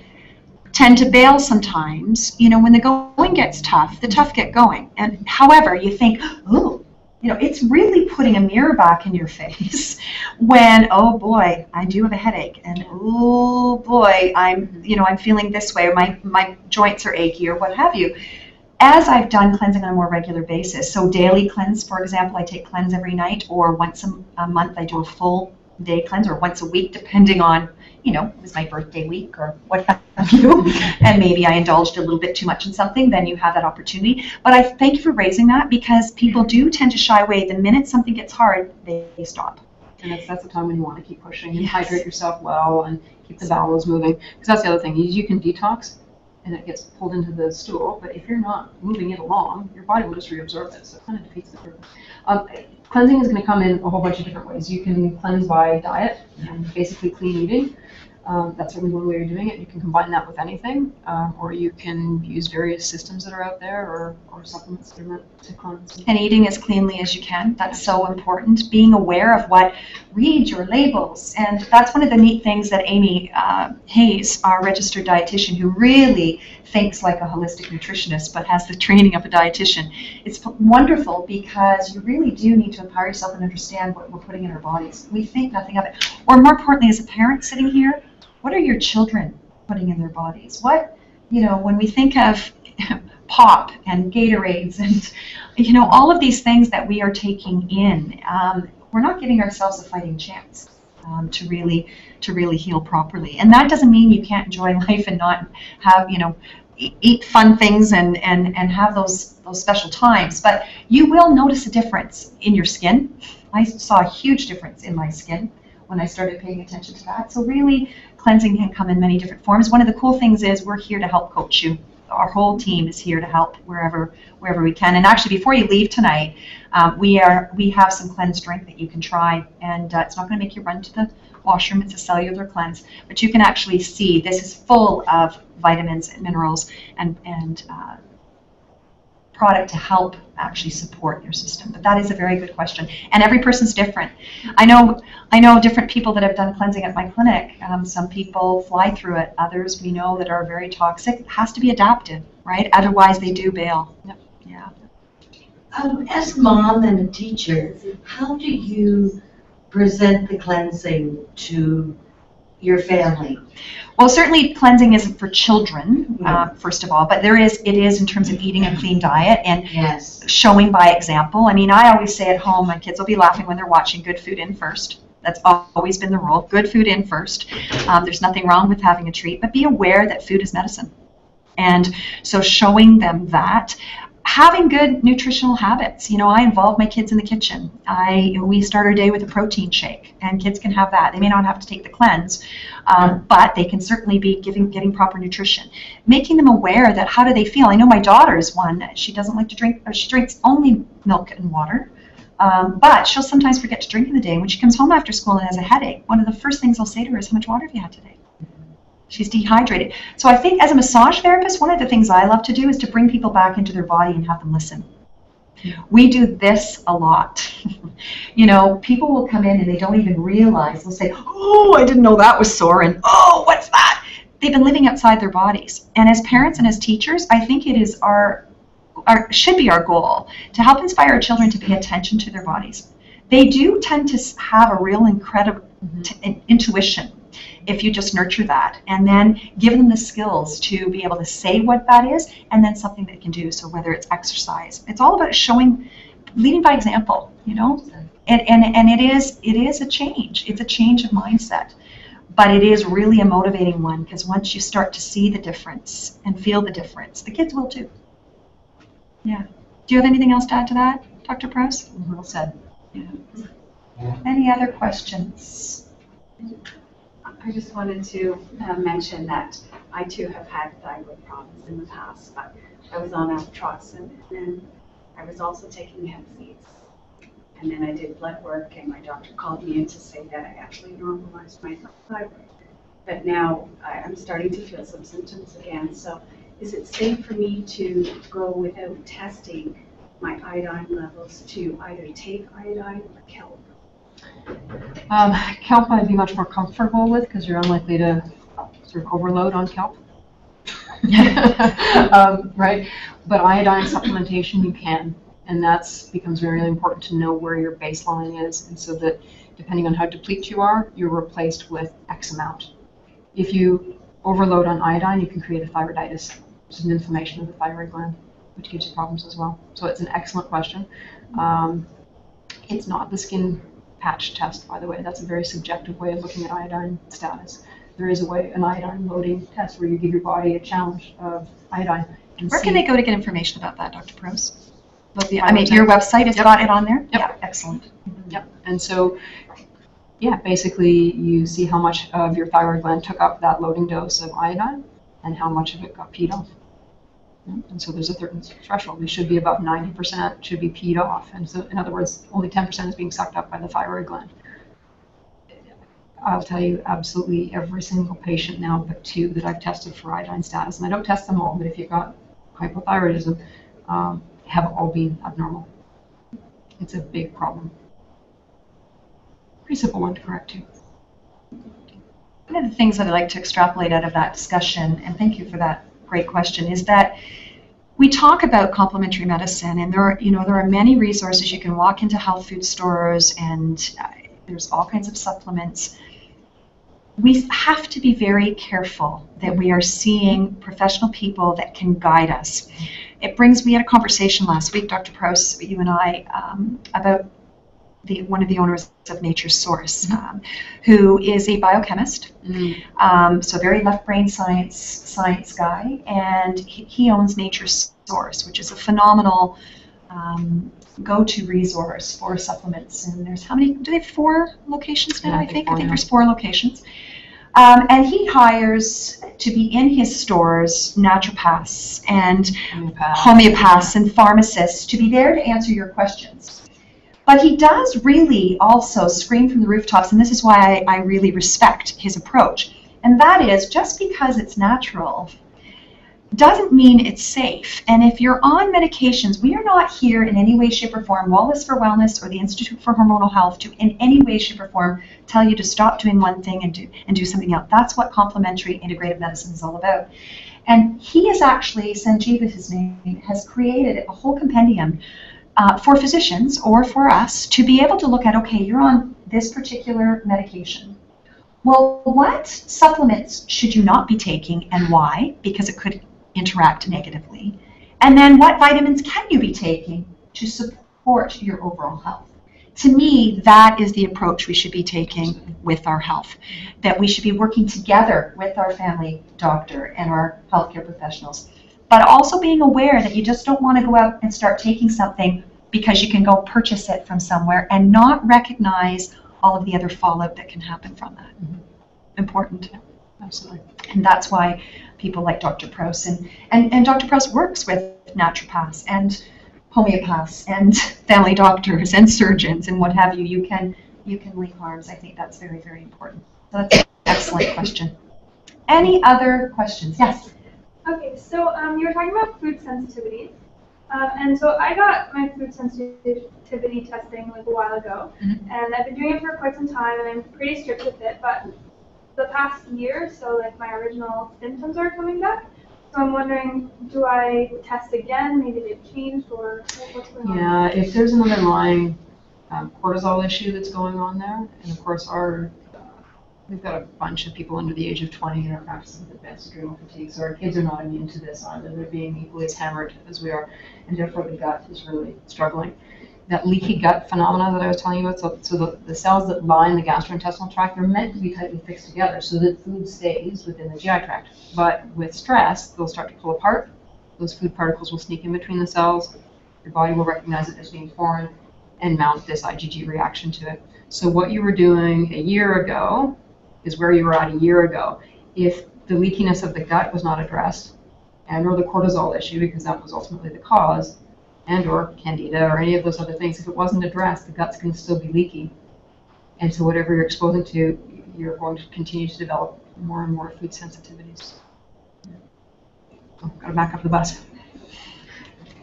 tend to bail sometimes. You know, when the going gets tough, the tough get going. And however, you think, oh, you know, it's really putting a mirror back in your face when, oh boy, I do have a headache, and oh boy, I'm feeling this way, or my joints are achy, or what have you. As I've done cleansing on a more regular basis, so daily cleanse, for example, I take cleanse every night, or once a month I do a full day cleanse, or once a week, depending on, you know, it was my birthday week or what have you, and maybe I indulged a little bit too much in something, then you have that opportunity. But I thank you for raising that, because people do tend to shy away. The minute something gets hard, they stop. And that's the time when you want to keep pushing and hydrate yourself well and keep the bowels moving. Because that's the other thing, you can detox and it gets pulled into the stool, but if you're not moving it along, your body will just reabsorb it, so it kind of defeats the purpose. Cleansing is going to come in a whole bunch of different ways. You can cleanse by diet, and basically clean eating. That's certainly one way of doing it. You can combine that with anything, or you can use various systems that are out there, or supplements that are meant to cleanse. And eating as cleanly as you can. That's so important. Being aware of what, read your labels. And that's one of the neat things that Amy Hayes, our registered dietitian, who really thinks like a holistic nutritionist but has the training of a dietitian. It's wonderful, because you really do need to empower yourself and understand what we're putting in our bodies. We think nothing of it. Or more importantly, as a parent sitting here, what are your children putting in their bodies? What, you know, when we think of pop and Gatorades and, you know, all of these things that we are taking in, we're not giving ourselves a fighting chance to really heal properly. And that doesn't mean you can't enjoy life and not have, you know, eat fun things and have those special times. But you will notice a difference in your skin. I saw a huge difference in my skin when I started paying attention to that. So really, cleansing can come in many different forms. One of the cool things is we're here to help coach you. Our whole team is here to help wherever we can. And actually, before you leave tonight, we have some cleanse drink that you can try, and it's not going to make you run to the washroom. It's a cellular cleanse, but you can actually see this is full of vitamins and minerals and product to help actually support your system. But that is a very good question, and every person's different. I know different people that have done cleansing at my clinic. Some people fly through it. Others we know that are very toxic. It has to be adaptive, right? Otherwise they do bail. Yep. Yeah. As a mom and a teacher, how do you present the cleansing to your family? Well, certainly cleansing isn't for children, first of all, but it is in terms of eating a clean diet and showing by example. I mean, I always say at home, my kids will be laughing when they're watching, good food in first. That's always been the rule, good food in first. There's nothing wrong with having a treat, but be aware that food is medicine. And so showing them that. Having good nutritional habits. You know, I involve my kids in the kitchen. We start our day with a protein shake, and kids can have that. They may not have to take the cleanse, but they can certainly be getting proper nutrition. Making them aware that how do they feel. I know my daughter is one. She doesn't like to drink, or she drinks only milk and water, but she'll sometimes forget to drink in the day. When she comes home after school and has a headache, one of the first things I'll say to her is, how much water have you had today? She's dehydrated. So I think as a massage therapist, one of the things I love to do is to bring people back into their body and have them listen. We do this a lot. You know, people will come in and they don't even realize. They'll say, oh, I didn't know that was sore, and oh, what's that? They've been living outside their bodies. And as parents and as teachers, I think it is should be our goal to help inspire our children to pay attention to their bodies. They do tend to have a real incredible intuition if you just nurture that, and then give them the skills to be able to say what that is, and then something they can do. So whether it's exercise, it's all about leading by example, you know, and it is a change. It's a change of mindset, but it is really a motivating one, because once you start to see the difference and feel the difference, the kids will too. Yeah. Do you have anything else to add to that, Dr. Prouse? Well said. Yeah. Any other questions? I just wanted to mention that I too have had thyroid problems in the past, but I was on Albatroxin, and then I was also taking hemp seeds. And then I did blood work, and my doctor called me in to say that I actually normalized my thyroid. But now I'm starting to feel some symptoms again. So is it safe for me to go without testing my iodine levels to either take iodine or kelp? Kelp I'd be much more comfortable with because you're unlikely to sort of overload on kelp. Right? But iodine supplementation you can, and that's becomes really important to know where your baseline is, and so that depending on how depleted you are, you're replaced with X amount. If you overload on iodine, you can create a thyroiditis, which is an inflammation of the thyroid gland, which gives you problems as well. So it's an excellent question. It's not the skin patch test, by the way. That's a very subjective way of looking at iodine status. There is a way, an iodine loading test, where you give your body a challenge of iodine. Where can they go to get information about that, Dr. Prouse? I mean, your website has got it on there? Yep. Yeah, excellent. Yep. And so, yeah, basically you see how much of your thyroid gland took up that loading dose of iodine and how much of it got peed off. And so there's a certain threshold. We should be about 90% should be peed off. And so, in other words, only 10% is being sucked up by the thyroid gland. I'll tell you, absolutely every single patient now but 2 that I've tested for iodine status, and I don't test them all, but if you've got hypothyroidism, have all been abnormal. It's a big problem. Pretty simple one to correct too. One of the things that I'd like to extrapolate out of that discussion, and thank you for that great question, is that we talk about complementary medicine, and there are many resources. You can walk into health food stores, and there's all kinds of supplements. We have to be very careful that we are seeing professional people that can guide us. We had a conversation last week, Dr. Prouse, you and I, about one of the owners of Nature's Source, who is a biochemist, so very left brain science guy, and he owns Nature's Source, which is a phenomenal go-to resource for supplements. And there's how many? Do they have 4 locations now? I think there's 4 locations. And he hires to be in his stores naturopaths and homeopaths and pharmacists to be there to answer your questions. But he does really also scream from the rooftops, and this is why I really respect his approach. And that is, just because it's natural doesn't mean it's safe. And if you're on medications, we are not here in any way, shape, or form, Wallis for Wellness or the Institute for Hormonal Health, to in any way, shape, or form tell you to stop doing one thing and do something else. That's what complementary integrative medicine is all about. And he is actually, Sanjeev is his name, has created a whole compendium for physicians or for us to be able to look at, okay, you're on this particular medication. Well, what supplements should you not be taking and why? Because it could interact negatively. And then what vitamins can you be taking to support your overall health? To me, that is the approach we should be taking with our health, that we should be working together with our family doctor and our healthcare professionals, but also being aware that you just don't want to go out and start taking something because you can go purchase it from somewhere and not recognize all of the other fallout that can happen from that. Important. Absolutely. And that's why people like Dr. Prouse and Dr. Prouse works with naturopaths and homeopaths and family doctors and surgeons and what have you. You can link arms. I think that's very, very important. So that's an excellent question. Any other questions? Yes. Okay, so you were talking about food sensitivity. And so I got my food sensitivity testing like a while ago, and I've been doing it for quite some time, and I'm pretty strict with it, but the past year, so like my original symptoms are coming back. So I'm wondering, do I test again? Maybe they've changed, or what's going on? Yeah, if there's an underlying cortisol issue that's going on there, and of course we've got a bunch of people under the age of 20 in our practice with advanced adrenal fatigue, so our kids are not immune to this either. They're being equally as hammered as we are, and therefore the gut is really struggling. That leaky gut phenomena that I was telling you about, so the cells that line the gastrointestinal tract, they're meant to be tightly fixed together so that food stays within the GI tract. But with stress, they'll start to pull apart. Those food particles will sneak in between the cells. Your body will recognize it as being foreign and mount this IgG reaction to it. So what you were doing a year ago is where you were at a year ago. If the leakiness of the gut was not addressed, and or the cortisol issue, because that was ultimately the cause, and or candida or any of those other things, if it wasn't addressed, the gut's going to still be leaky. And so whatever you're exposing to, you're going to continue to develop more and more food sensitivities. Oh, got to back up the bus.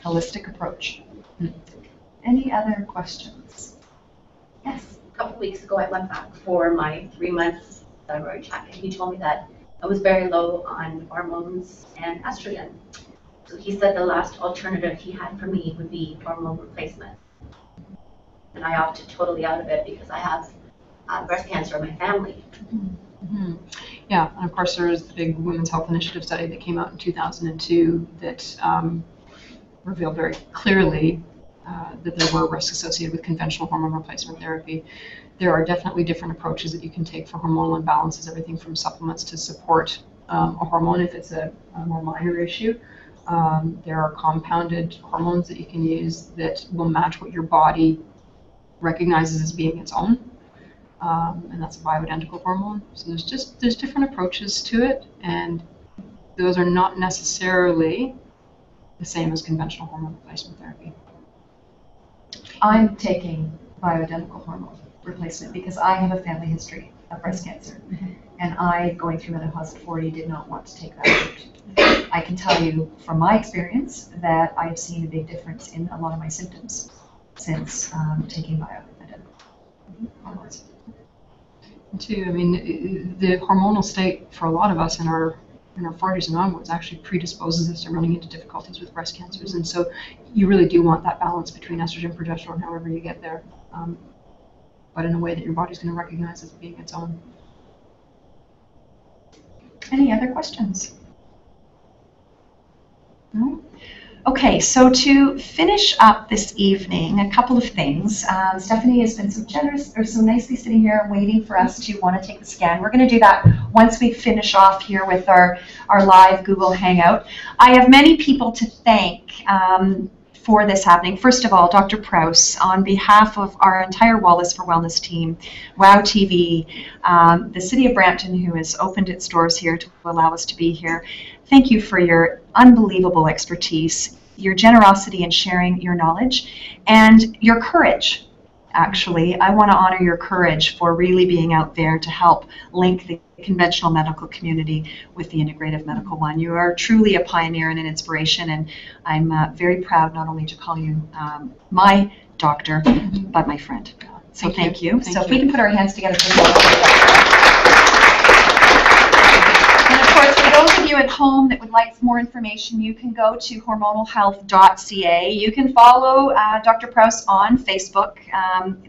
Holistic approach. Any other questions? Yes, a couple weeks ago I went back for my 3-month thyroid check, and he told me that I was very low on hormones and estrogen. So he said the last alternative he had for me would be hormone replacement. And I opted totally out of it because I have breast cancer in my family. Mm-hmm. Yeah, and of course there was the big Women's Health Initiative study that came out in 2002 that revealed very clearly that there were risks associated with conventional hormone replacement therapy. There are definitely different approaches that you can take for hormonal imbalances, everything from supplements to support a hormone if it's a more minor issue. There are compounded hormones that you can use that will match what your body recognizes as being its own, and that's a bioidentical hormone. So there's different approaches to it, and those are not necessarily the same as conventional hormone replacement therapy. I'm taking bioidentical hormone replacement because I have a family history of breast cancer, and I, going through menopause at 40, did not want to take that route. I can tell you from my experience that I have seen a big difference in a lot of my symptoms since taking bioidentical hormones. Too, I mean, the hormonal state for a lot of us in our 40s and onwards actually predisposes us to running into difficulties with breast cancers, and so you really do want that balance between estrogen, progesterone, however you get there, but in a way that your body's going to recognize as being its own. Any other questions? No? Okay, so to finish up this evening, a couple of things. Stephanie has been so generous, or so nicely sitting here and waiting for us to want to take the scan. We're going to do that once we finish off here with our live Google Hangout. I have many people to thank for this happening. First of all, Dr. Prouse, on behalf of our entire Wallis for Wellness team, WOW TV, the City of Brampton, who has opened its doors here to allow us to be here. Thank you for your unbelievable expertise, your generosity in sharing your knowledge, and your courage. Actually, I want to honor your courage for really being out there to help link the conventional medical community with the integrative medical one. You are truly a pioneer and an inspiration, and I'm very proud not only to call you my doctor, but my friend. So thank you. So if we can put our hands together for and of course, for those of you at home that would like more information, you can go to hormonalhealth.ca. You can follow Dr. Prouse on Facebook.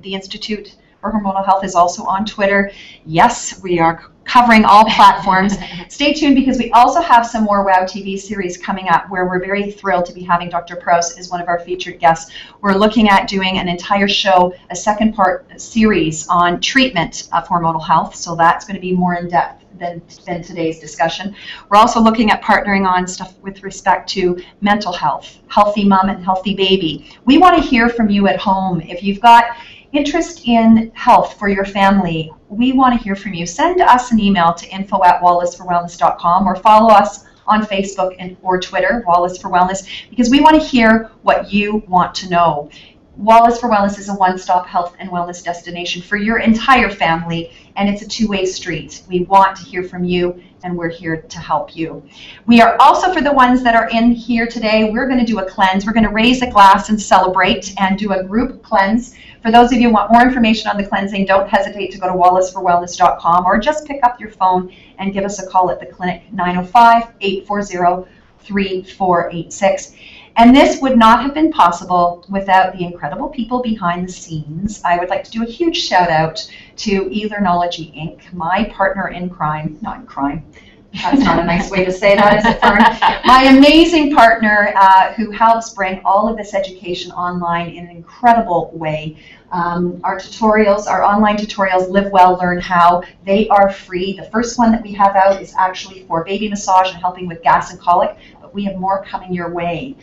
The Institute for Hormonal Health is also on Twitter. Yes, we are covering all platforms. Stay tuned because we also have some more WOW TV series coming up where we're very thrilled to be having Dr. Prouse as one of our featured guests. We're looking at doing an entire show, a second part series on treatment of hormonal health, so that's going to be more in depth than today's discussion. We're also looking at partnering on stuff with respect to mental health, healthy mom and healthy baby. We want to hear from you at home. If you've got interest in health for your family, we want to hear from you. Send us an email to info@wallisforwellness.com or follow us on Facebook or Twitter, Wallis for Wellness, because we want to hear what you want to know. Wallis for Wellness is a one-stop health and wellness destination for your entire family, and it's a two-way street. We want to hear from you, and we're here to help you. We are also, for the ones that are in here today, we're going to do a cleanse. We're going to raise a glass and celebrate and do a group cleanse. For those of you who want more information on the cleansing, don't hesitate to go to wallisforwellness.com or just pick up your phone and give us a call at the clinic, 905-840-3486. And this would not have been possible without the incredible people behind the scenes. I would like to do a huge shout out to Ethernology Inc., my partner in crime, not in crime. That's not a nice way to say that, is it, Fern? My amazing partner who helps bring all of this education online in an incredible way. Our tutorials, our online tutorials, Live Well, Learn How, they are free. The first one that we have out is actually for baby massage and helping with gas and colic, but we have more coming your way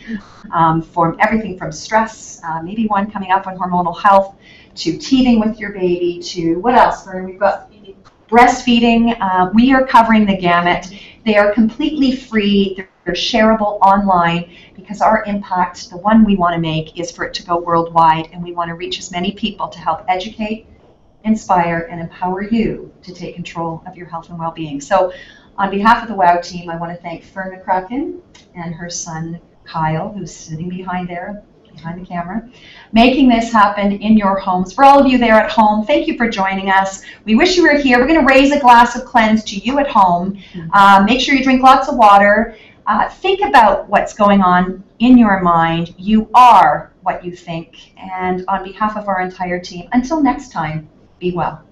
for everything from stress, maybe one coming up on hormonal health, to teething with your baby, to what else, Fern? We've got breastfeeding, we are covering the gamut. They are completely free. They're shareable online because our impact, the one we want to make, is for it to go worldwide, and we want to reach as many people to help educate, inspire, and empower you to take control of your health and well-being. So on behalf of the WOW team, I want to thank Fern McCracken and her son Kyle, who's sitting behind there, behind the camera, making this happen in your homes. For all of you there at home, thank you for joining us. We wish you were here. We're going to raise a glass of cleanse to you at home. Make sure you drink lots of water. Think about what's going on in your mind. You are what you think. And on behalf of our entire team, until next time, be well.